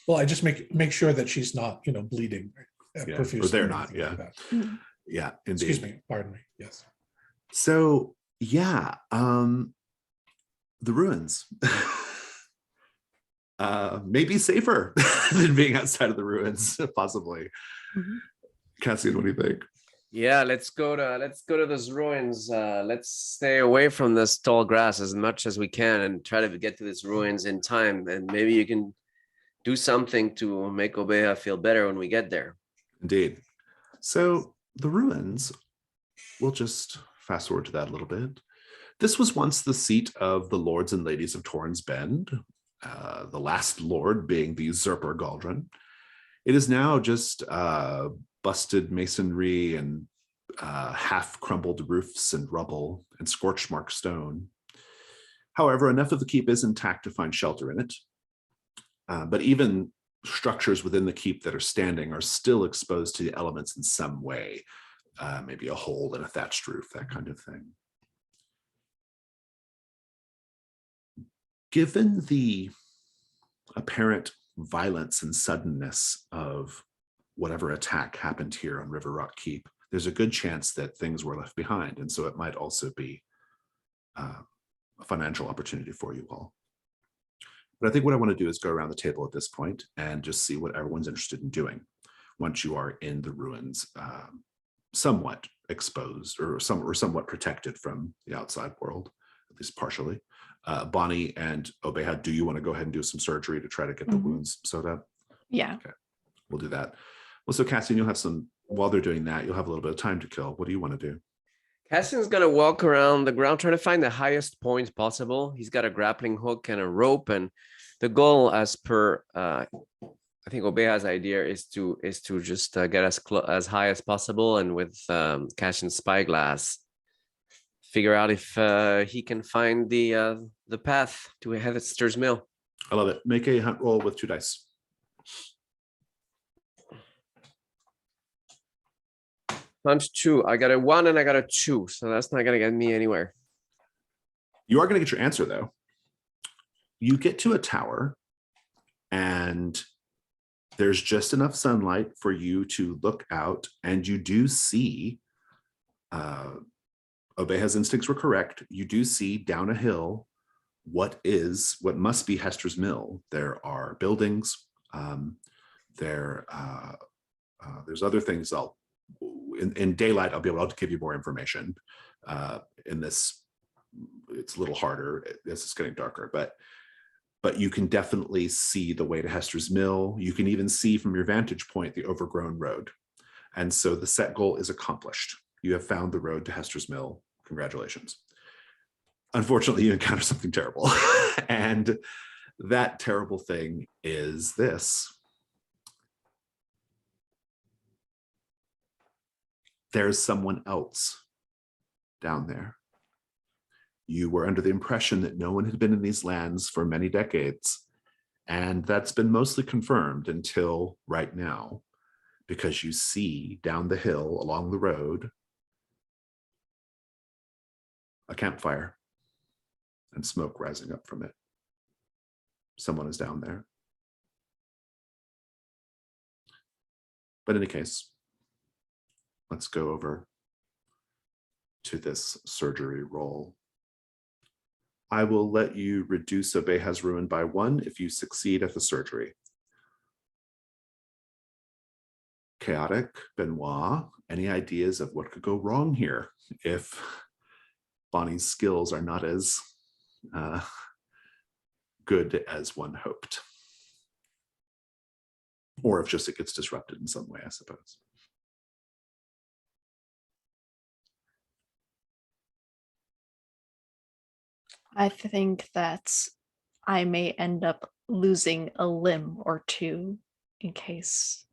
Well, I just make sure that she's not, bleeding Yeah, profusely. or they're or not, anything like yeah. that. Yeah, indeed. Excuse me, pardon me. Yes. So yeah, the ruins. Maybe safer than being outside of the ruins, possibly. Cassian, what do you think? Yeah, let's go to those ruins. Let's stay away from this tall grass as much as we can and try to get to these ruins in time. And maybe you can do something to make Obeha feel better when we get there. Indeed. So the ruins, we'll just fast forward to that a little bit. This was once the seat of the lords and ladies of Torrance Bend, the last lord being the usurper Galdron. It is now just busted masonry and half crumbled roofs and rubble and scorch mark stone. However, enough of the keep is intact to find shelter in it. But even structures within the keep that are standing are still exposed to the elements in some way, maybe a hole in a thatched roof, that kind of thing. Given the apparent violence and suddenness of whatever attack happened here on River Rock Keep, there's a good chance that things were left behind. And so it might also be a financial opportunity for you all. But I think what I want to do is go around the table at this point and just see what everyone's interested in doing once you are in the ruins, somewhat exposed or somewhat protected from the outside world, at least partially. Bonnie and Obeha, do you want to go ahead and do some surgery to try to get the wounds sewed up? Yeah. Okay, we'll do that. Well, so Cassian, you'll have some, while they're doing that, you'll have a little bit of time to kill. What do you want to do? Cassian's gonna walk around the ground trying to find the highest point possible. He's got a grappling hook and a rope, and the goal, as per I think Obeha's idea, is to just get as high as possible, and with Cassian's spyglass, figure out if he can find the path to Hester's mill. I love it. Make a hunt roll with 2 dice. Punch 2. I got a 1 and I got a 2, so that's not gonna get me anywhere. You are going to get your answer, though. You get to a tower, and there's just enough sunlight for you to look out, and you do see, Obeha's instincts were correct. You do see down a hill what must be Hester's mill. There are buildings. There's other things. In daylight, I'll be able to give you more information. In this, it's a little harder as it's getting darker, but you can definitely see the way to Hester's mill. You can even see from your vantage point the overgrown road. And so the set goal is accomplished. You have found the road to Hester's mill. Congratulations. Unfortunately, you encounter something terrible. And that terrible thing is this. There's someone else down there. You were under the impression that no one had been in these lands for many decades, and that's been mostly confirmed until right now, because you see down the hill along the road a campfire and smoke rising up from it. Someone is down there. But in any case, let's go over to this surgery roll. I will let you reduce Obeha's ruin by 1 if you succeed at the surgery. Chaotic, Benoit, any ideas of what could go wrong here if Bonnie's skills are not as good as one hoped? Or if just it gets disrupted in some way, I suppose. I think that I may end up losing a limb or 2 in case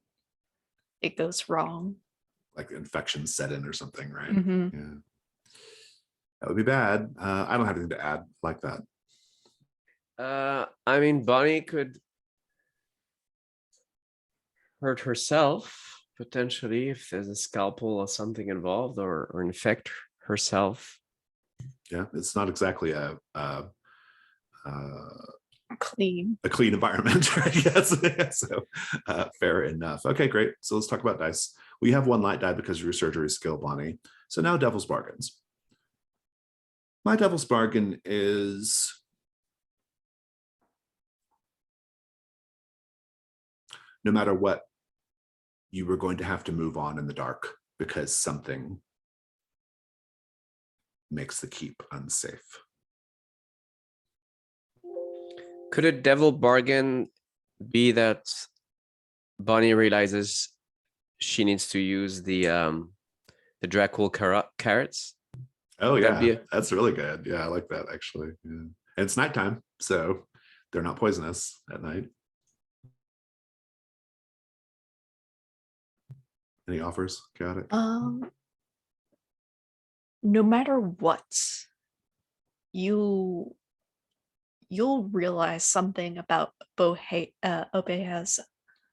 it goes wrong. Like infection set in or something, right? Mhm. Yeah. That would be bad. I don't have anything to add like that. I mean, Bonnie could hurt herself potentially if there's a scalpel or something involved, or infect herself. Yeah, it's not exactly a Clean. clean environment, right? Yes. So fair enough. Okay, great. So let's talk about dice. We have one light die because of your surgery skill, Bonnie. So now devil's bargains. My devil's bargain is no matter what, you were going to have to move on in the dark because something makes the keep unsafe. Could a devil bargain be that Bonnie realizes she needs to use the Dracul carrots? Oh Would that yeah, be a- that's really good. Yeah, I like that actually. Yeah. And it's nighttime, so they're not poisonous at night. Any offers? Got it. No matter what, you'll realize something about Obeha's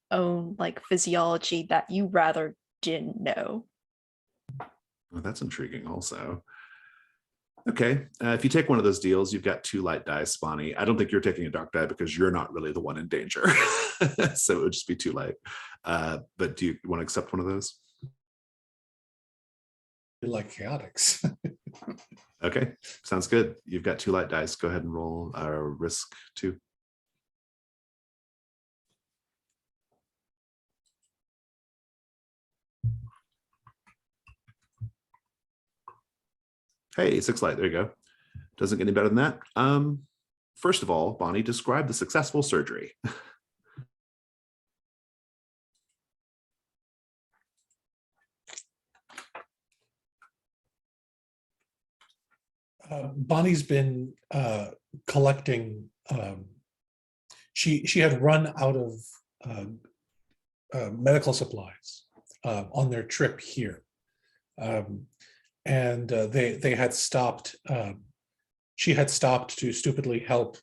own like physiology that you rather didn't know. Well, that's intriguing also. Okay, if you take one of those deals, you've got 2 light dice, Bonnie. I don't think you're taking a dark die because you're not really the one in danger. So it would just be 2 light. But do you want to accept one of those? You're like chaotics. Okay, sounds good. You've got 2 light dice. Go ahead and roll risk 2. Hey, 6 light. There you go. Doesn't get any better than that. First of all, Bonnie, describe the successful surgery. Bonnie's been collecting. She had run out of medical supplies on their trip here, and they had stopped. She had stopped to stupidly help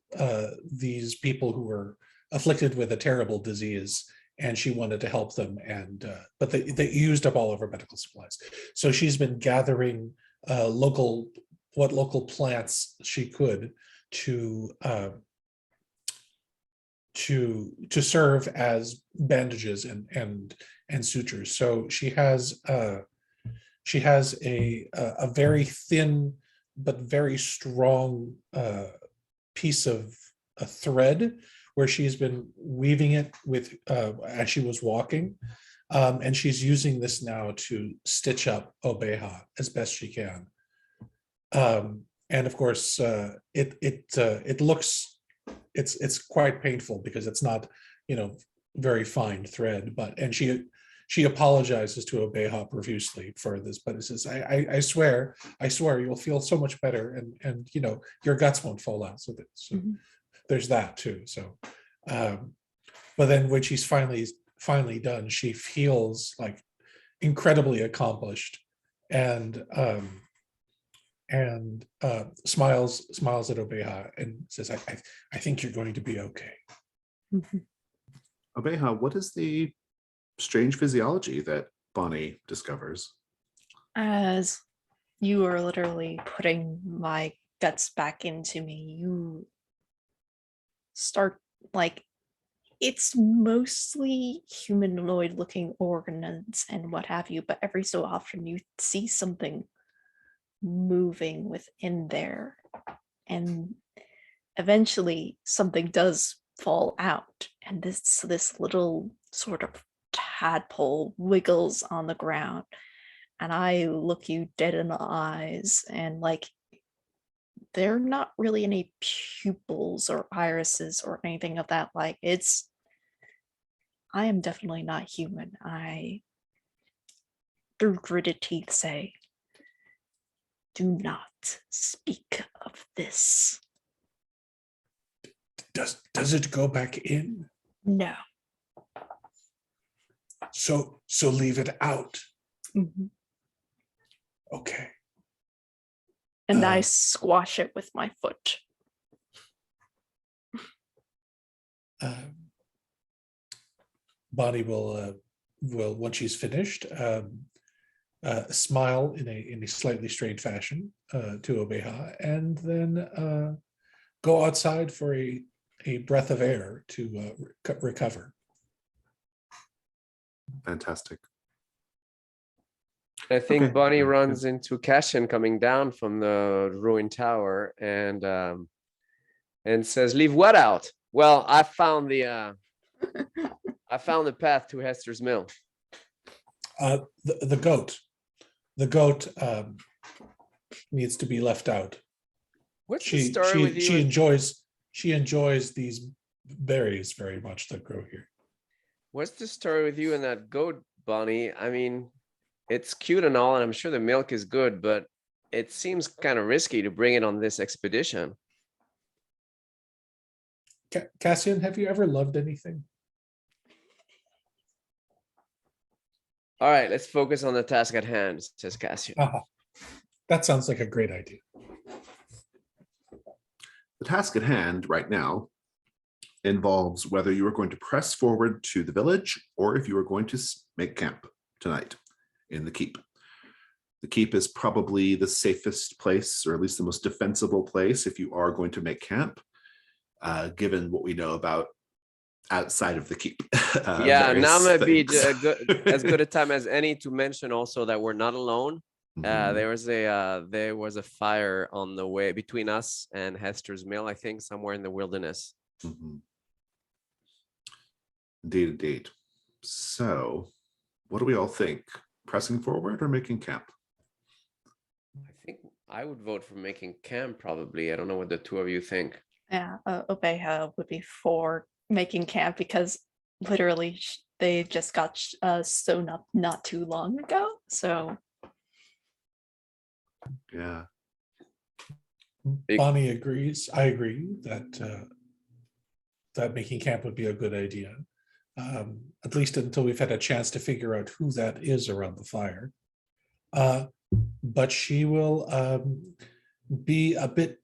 these people who were afflicted with a terrible disease, and she wanted to help them. And but they used up all of her medical supplies, so she's been gathering local plants she could to serve as bandages and sutures. So she has a very thin but very strong piece of a thread where she's been weaving it with as she was walking, and she's using this now to stitch up Obeha as best she can. And of course, it looks it's quite painful because it's not, very fine thread. But and she apologizes to Obeha profusely for this, but it says, I swear you'll feel so much better, and your guts won't fall out. So there's that too. So, but then when she's finally done, she feels like incredibly accomplished, and smiles at Obeha and says, I think you're going to be okay. Obeha, what is the strange physiology that Bonnie discovers? As you are literally putting my guts back into me, you start like it's mostly humanoid looking organs and what have you, but every so often you see something moving within there, and eventually something does fall out, and this little sort of tadpole wiggles on the ground, and I look you dead in the eyes, and like they're not really any pupils or irises or anything of that. Like I am definitely not human. I, through gritted teeth, say, do not speak of this. Does it go back in? No. So leave it out. Mhm. Okay. And I Uh, squash it with my foot. Bonnie will once she's finished, smile in a slightly strained fashion to Obeha, and then go outside for a breath of air to recover. Fantastic. I think Okay. Bonnie Very runs good. into Cassian coming down from the ruined tower and says, "Leave what out?" Well, I found the path to Hester's mill. The goat. The goat needs to be left out. What's the story with you? She enjoys these berries very much that grow here. What's the story with you and that goat, Bonnie? I mean, it's cute and all, and I'm sure the milk is good, but it seems kind of risky to bring it on this expedition. Cassian, have you ever loved anything? All right, let's focus on the task at hand, says Cassian. That sounds like a great idea. The task at hand right now involves whether you are going to press forward to the village or if you are going to make camp tonight in the keep. The keep is probably the safest place, or at least the most defensible place if you are going to make camp, given what we know about outside of the keep. Yeah, now might be as good a a time as any to mention also that we're not alone. There was a fire on the way between us and Hester's mill, I think, somewhere in the wilderness. Indeed. So, what do we all think? Pressing forward or making camp? I think I would vote for making camp, probably. I don't know what the two of you think. Yeah, Obeha would be for making camp because literally they just got sewn up not too long ago. So Yeah. Bonnie agrees. I agree that that making camp would be a good idea, at least until we've had a chance to figure out who that is around the fire. But she will be a bit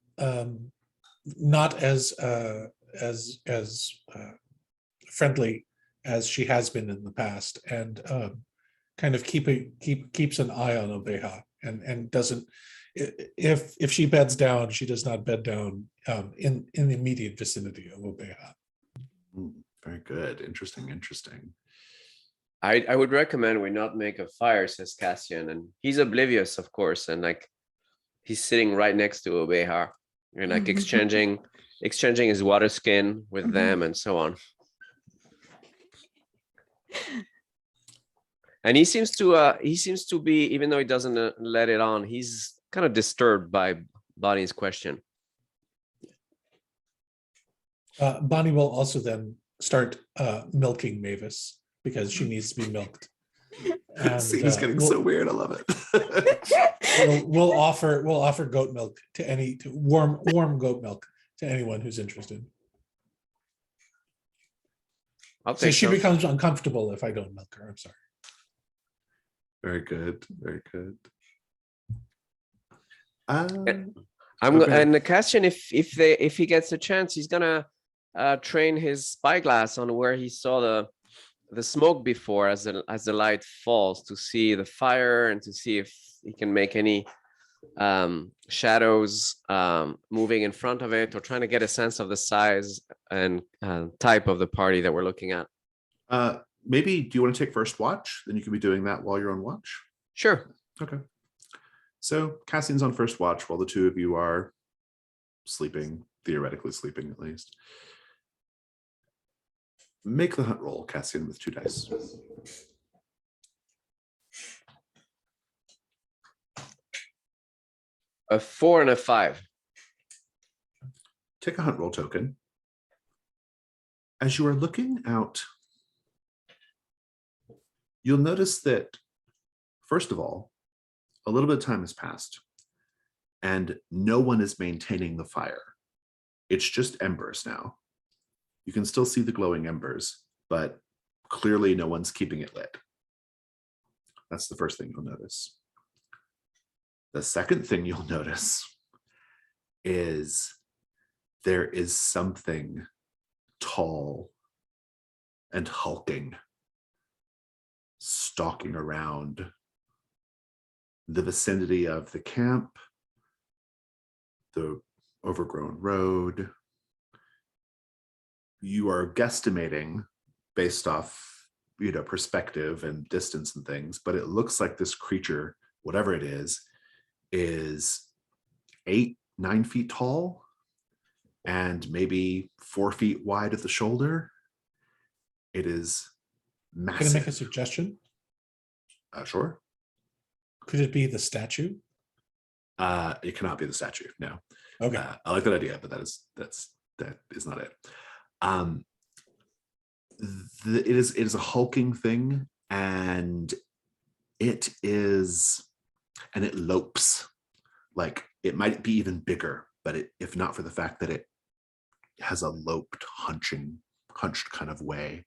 not as friendly as she has been in the past, and kind of keeps an eye on Obeha, and doesn't. If she beds down, she does not bed down in the immediate vicinity of Obeha. Very good. Interesting. I would recommend we not make a fire, says Cassian, and he's oblivious, of course, and like he's sitting right next to Obeha and like exchanging his water skin with them and so on. And he seems to be, even though he doesn't let it on, he's kind of disturbed by Bonnie's question. Bonnie will also then start milking Mavis because she needs to be milked. And, Scene's getting so weird. I love it. we'll offer goat milk to warm goat milk to anyone who's interested. So she becomes uncomfortable if I don't milk her. I'm sorry. Very good. And Cassian, if he gets a chance, he's gonna train his spyglass on where he saw the smoke before as the light falls, to see the fire and to see if he can make any shadows moving in front of it, or trying to get a sense of the size and type of the party that we're looking at. Maybe, do you want to take first watch? Then you can be doing that while you're on watch. Sure. Okay. So Cassian's on first watch while the two of you are sleeping, theoretically sleeping at least. Make the hunt roll, Cassian, with 2 dice. A 4 and a 5. Take a hunt roll token. As you are looking out, you'll notice that, first of all, a little bit of time has passed and no one is maintaining the fire. It's just embers now. You can still see the glowing embers, but clearly no one's keeping it lit. That's the first thing you'll notice. The second thing you'll notice is there is something tall and hulking stalking around the vicinity of the camp, the overgrown road. You are guesstimating based off, perspective and distance and things, but it looks like this creature, whatever it is 8-9 feet tall and maybe 4 feet wide at the shoulder. It is massive. Can I make a suggestion? Sure. Could it be the statue? It cannot be the statue. No. Okay. I like that idea, but that is not it. It is a hulking thing, and it lopes. Like, it might be even bigger, but if not for the fact that it has a loped, hunched kind of way,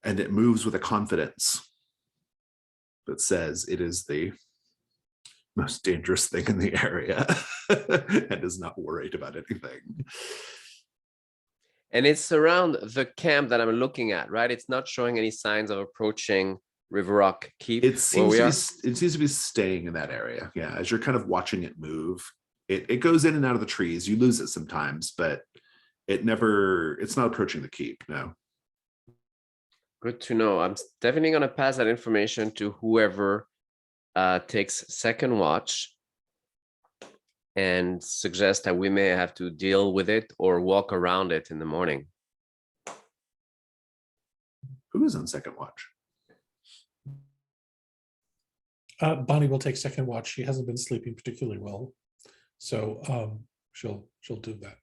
and it moves with a confidence that says it is the most dangerous thing in the area and is not worried about anything. And it's around the camp that I'm looking at, right? It's not showing any signs of approaching River Rock Keep. It seems to be staying in that area. Yeah, as you're kind of watching it move, it goes in and out of the trees. You lose it sometimes, but it's not approaching the keep. No. Good to know. I'm definitely going to pass that information to whoever takes second watch and suggest that we may have to deal with it or walk around it in the morning. Who is on second watch? Bonnie will take second watch. She hasn't been sleeping particularly well, so she'll do that.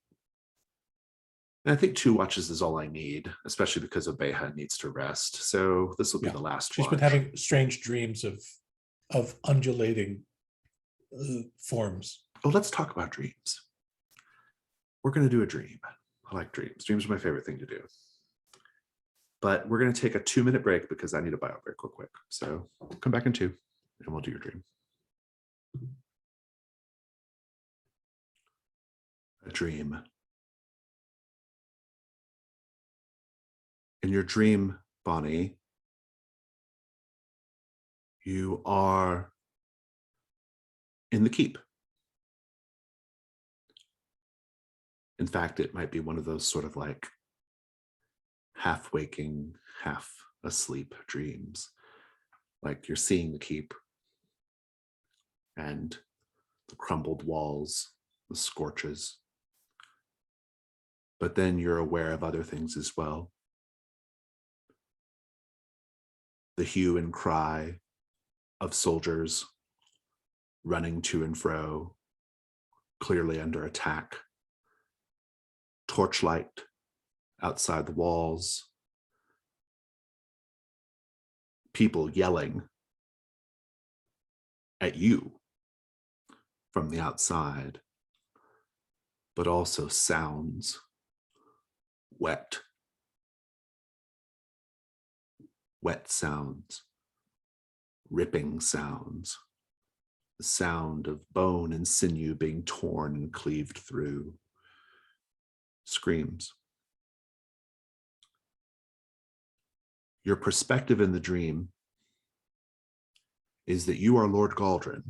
And I think 2 watches is all I need, especially because Obeha needs to rest. So this will be the last She's watch. been having strange dreams of undulating forms. Oh, let's talk about dreams. We're going to do a dream. I like dreams. Dreams are my favorite thing to do. But we're going to take a 2-minute break because I need a bio break real quick. So come back in 2 and we'll do your dream. A dream. In your dream, Bonnie, you are in the keep. In fact, it might be one of those sort of like half waking, half asleep dreams. Like you're seeing the keep and the crumbled walls, the scorches. But then you're aware of other things as well. The hue and cry of soldiers running to and fro, clearly under attack. Torchlight outside the walls. People yelling at you from the outside, but also sounds, wet sounds, ripping sounds, the sound of bone and sinew being torn and cleaved through, screams. Your perspective in the dream is that you are Lord Galdrin,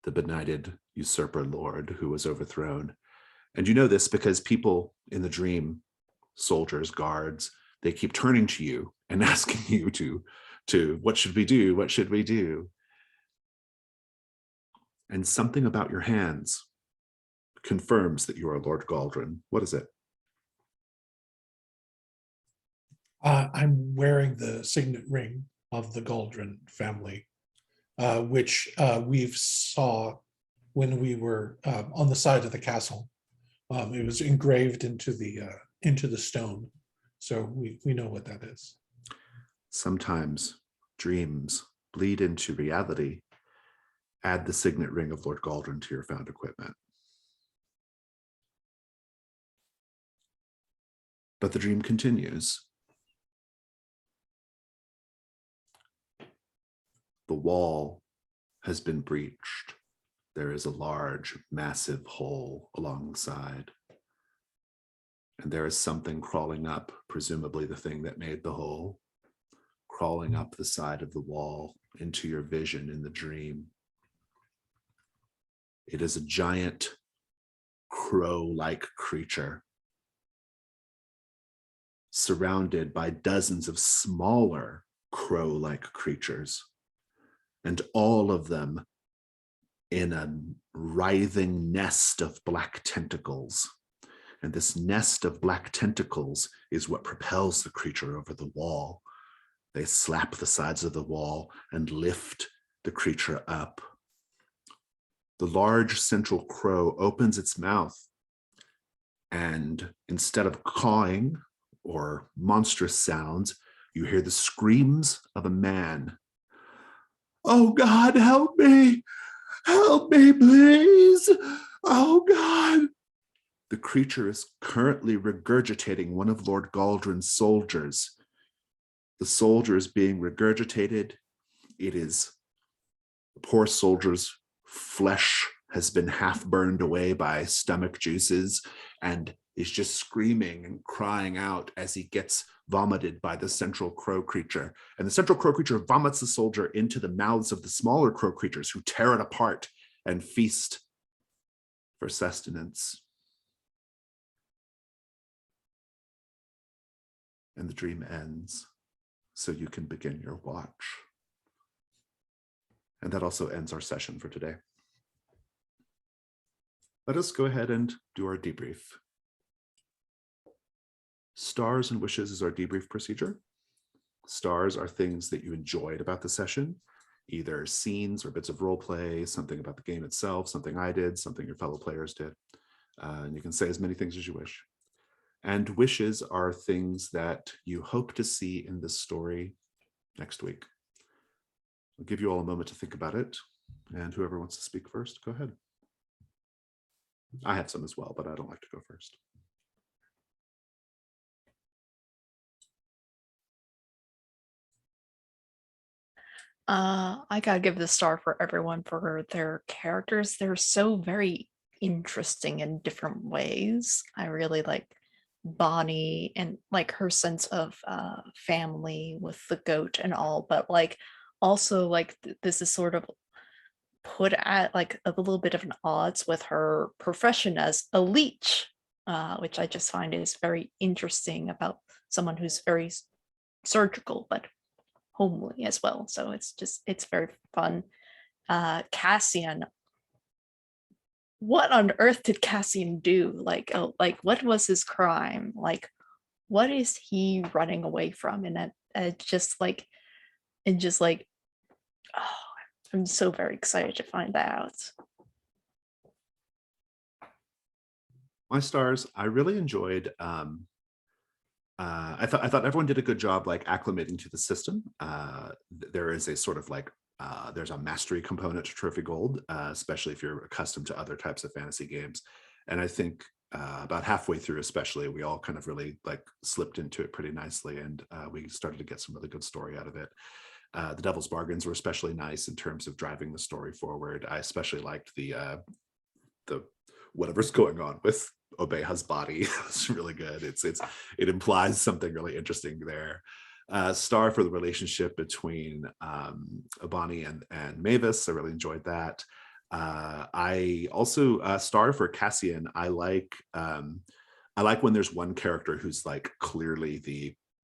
the benighted usurper lord who was overthrown. And you know this because people in the dream, soldiers, guards, they keep turning to you and asking you to what should we do? What should we do? And something about your hands confirms that you are Lord Galdrin. What is it? I'm wearing the signet ring of the Galdrin family, which we've saw when we were on the side of the castle. It was engraved into the stone, so we know what that is. Sometimes dreams bleed into reality. Add the signet ring of Lord Galdrin to your found equipment. But the dream continues. The wall has been breached. There is a large, massive hole along the side. And there is something crawling up, presumably the thing that made the hole, crawling up the side of the wall into your vision in the dream. It is a giant crow-like creature, surrounded by dozens of smaller crow-like creatures, and all of them in a writhing nest of black tentacles. And this nest of black tentacles is what propels the creature over the wall. They slap the sides of the wall and lift the creature up. The large central crow opens its mouth, and instead of cawing or monstrous sounds, you hear the screams of a man. "Oh God, help me! Help me, please! Oh God!" The creature is currently regurgitating one of Lord Galdrin's soldiers. The soldier is being regurgitated. It is the poor soldier's flesh has been half burned away by stomach juices and is just screaming and crying out as he gets vomited by the central crow creature. And the central crow creature vomits the soldier into the mouths of the smaller crow creatures, who tear it apart and feast for sustenance. And the dream ends, so you can begin your watch. And that also ends our session for today. Let us go ahead and do our debrief. Stars and wishes is our debrief procedure. Stars are things that you enjoyed about the session, either scenes or bits of role play, something about the game itself, something I did, something your fellow players did. And you can say as many things as you wish. And wishes are things that you hope to see in this story next week. I'll give you all a moment to think about it. And whoever wants to speak first, go ahead. I have some as well, but I don't like to go first. I gotta give the star for everyone for their characters. They're so very interesting in different ways. I really like Bonnie and like her sense of family with the goat and all, but like also like this is sort of put at like a little bit of an odds with her profession as a leech, which I just find is very interesting about someone who's very surgical but homely as well. So it's very fun. Cassian, what on earth did Cassian do? Like what was his crime? Like what is he running away from? And oh, I'm so very excited to find that out. My stars, I really enjoyed I thought everyone did a good job like acclimating to the system. There is a sort of like there's a mastery component to Trophy Gold, especially if you're accustomed to other types of fantasy games. And I think about halfway through, especially, we all kind of really like slipped into it pretty nicely, and we started to get some really good story out of it. The Devil's Bargains were especially nice in terms of driving the story forward. I especially liked the whatever's going on with Obeha's body. It's really good. It implies something really interesting there. Star for the relationship between Bonnie and Mavis. I really enjoyed that. I also star for Cassian. I like when there's one character who's like clearly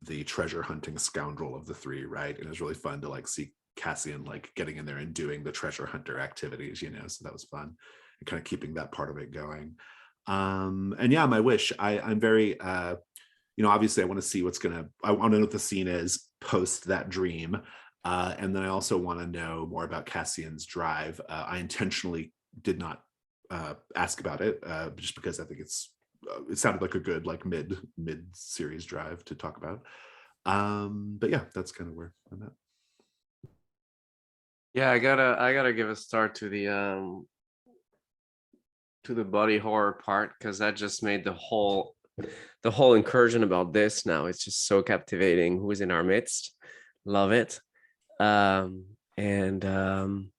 the treasure hunting scoundrel of the three, right? And it's really fun to like see Cassian like getting in there and doing the treasure hunter activities, you know, so that was fun, and kind of keeping that part of it going. And yeah, my wish, I'm very you know, obviously I want to see I want to know what the scene is post that dream, and then I also want to know more about Cassian's drive. I intentionally did not ask about it just because I think it sounded like a good like mid series drive to talk about. But yeah, that's kind of where I'm at. Yeah, I gotta give a start to the body horror part, because that just made the whole incursion about this now. It's just so captivating. Who's in our midst? Love it. And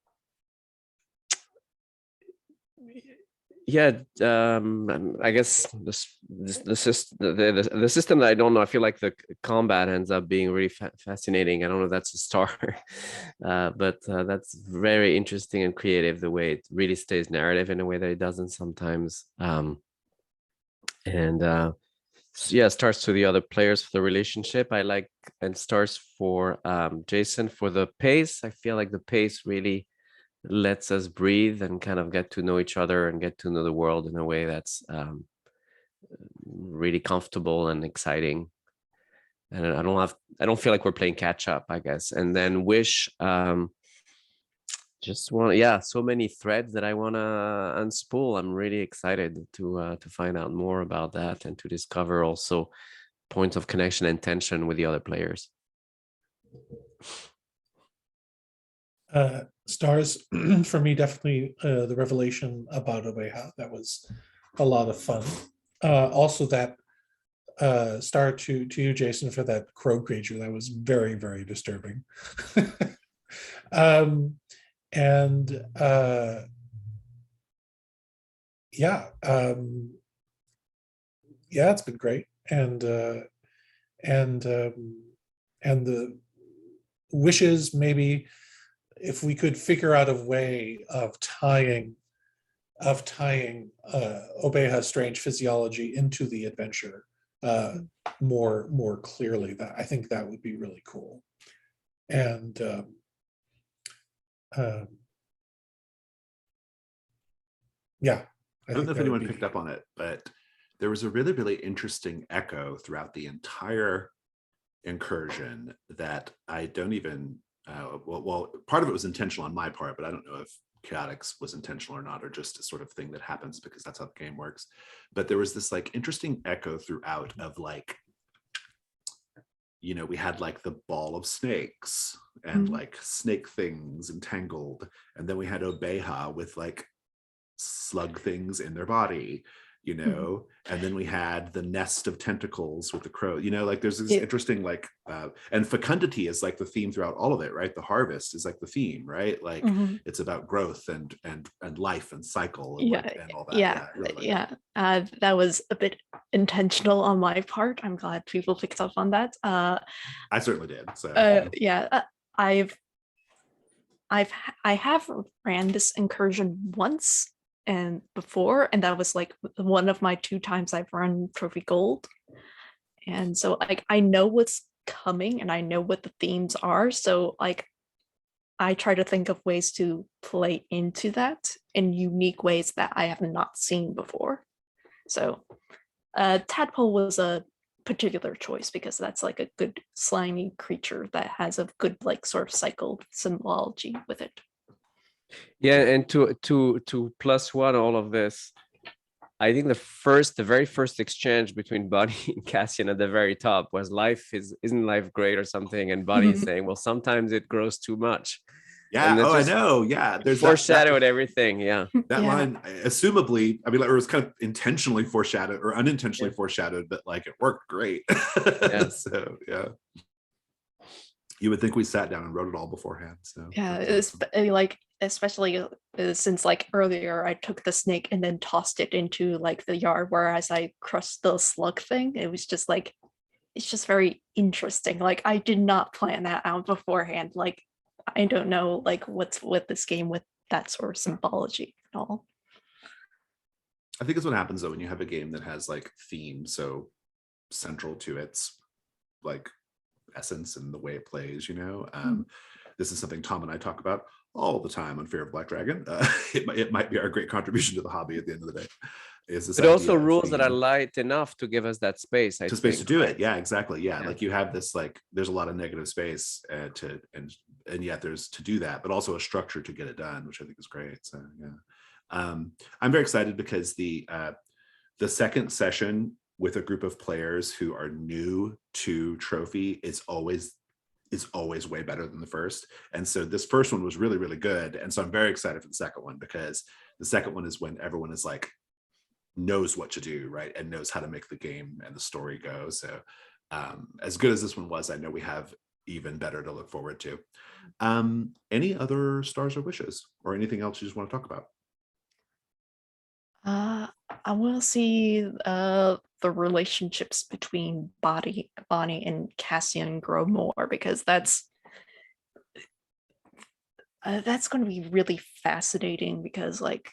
yeah, I guess the system that I don't know, I feel like the combat ends up being really fascinating. I don't know if that's a star, but that's very interesting and creative, the way it really stays narrative in a way that it doesn't sometimes. And yeah, stars to the other players for the relationship I like, and stars for Jason for the pace. I feel like the pace really lets us breathe and kind of get to know each other and get to know the world in a way that's really comfortable and exciting. And I don't feel like we're playing catch up, I guess. And then Wish, just want, yeah, so many threads that I want to unspool. I'm really excited to find out more about that and to discover also points of connection and tension with the other players. Stars for me, definitely the revelation about Oveja. That was a lot of fun. Also, that star to you, Jason, for that crow creature. That was very, very disturbing. And yeah, yeah, it's been great. And the wishes, maybe if we could figure out a way of tying Oveja's strange physiology into the adventure more clearly, that I think that would be really cool. And yeah, I don't know if anyone picked up on it, but there was a really, really interesting echo throughout the entire incursion that I don't even, well, part of it was intentional on my part, but I don't know if Chaotix was intentional or not, or just a sort of thing that happens because that's how the game works. But there was this like interesting echo throughout of like, you know, we had like the ball of snakes and like snake things entangled. And then we had Oveja with like slug things in their body, you know, and then we had the nest of tentacles with the crow, you know, like there's this interesting like and fecundity is like the theme throughout all of it, right? The harvest is like the theme, right? Like it's about growth and life and cycle and, and all that. Really that was a bit intentional on my part. I'm glad people picked up on that. I certainly did. So I have ran this incursion once and before, and that was like one of my 2 times I've run Trophy Gold. And so like I know what's coming and I know what the themes are. So like I try to think of ways to play into that in unique ways that I have not seen before. So Tadpole was a particular choice because that's like a good slimy creature that has a good like sort of cycle symbology with it. Yeah, and to +1 all of this, I think the very first exchange between Buddy and Cassian at the very top was isn't life great or something, and Buddy saying, well, sometimes it grows too much. Yeah. Oh, I know. Yeah. There's foreshadowed everything. Yeah. That line, assumably, I mean, like, it was kind of intentionally foreshadowed or unintentionally foreshadowed, but like it worked great. Yeah. So yeah. You would think we sat down and wrote it all beforehand. So yeah, it's like especially since like earlier I took the snake and then tossed it into like the yard, whereas I crushed the slug thing. It was just like, it's just very interesting. Like I did not plan that out beforehand. Like I don't know like what's with this game with that sort of symbology at all. I think it's what happens though when you have a game that has like theme so central to its like essence and the way it plays, you know. This is something Tom and I talk about all the time on Fear of Black Dragon. It might be our great contribution to the hobby at the end of the day. But also rules that are light enough to give us that space. Space to do it. Yeah, exactly. Yeah, like you have this like there's a lot of negative space and yet there's to do that, but also a structure to get it done, which I think is great. So yeah, I'm very excited because the second session with a group of players who are new to Trophy is always way better than the first. And so this first one was really, really good. And so I'm very excited for the second one because the second one is when everyone is like, knows what to do, right? And knows how to make the game and the story go. So as good as this one was, I know we have even better to look forward to. Any other stars or wishes, or anything else you just want to talk about? I want to see the relationships between Bonnie and Cassian grow more, because that's going to be really fascinating, because like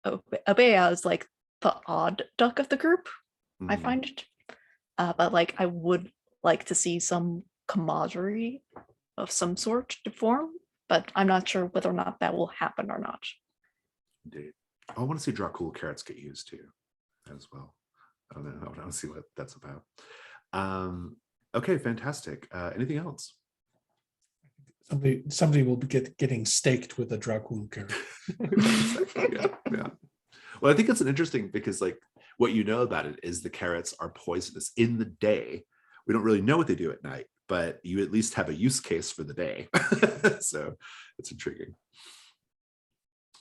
Abea is like the odd duck of the group, I Mhm. find it. But like I would like to see some camaraderie of some sort to form, but I'm not sure whether or not that will happen or not. Indeed. I want to see Dracul carrots get used too, as well. I don't know. I want to see what that's about. Okay, fantastic. Anything else? Somebody will be getting staked with a Dracul carrot. Yeah. Well, I think it's an interesting, because like what you know about it is the carrots are poisonous in the day. We don't really know what they do at night, but you at least have a use case for the day. So it's intriguing.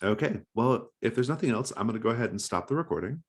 Okay, well, if there's nothing else, I'm going to go ahead and stop the recording.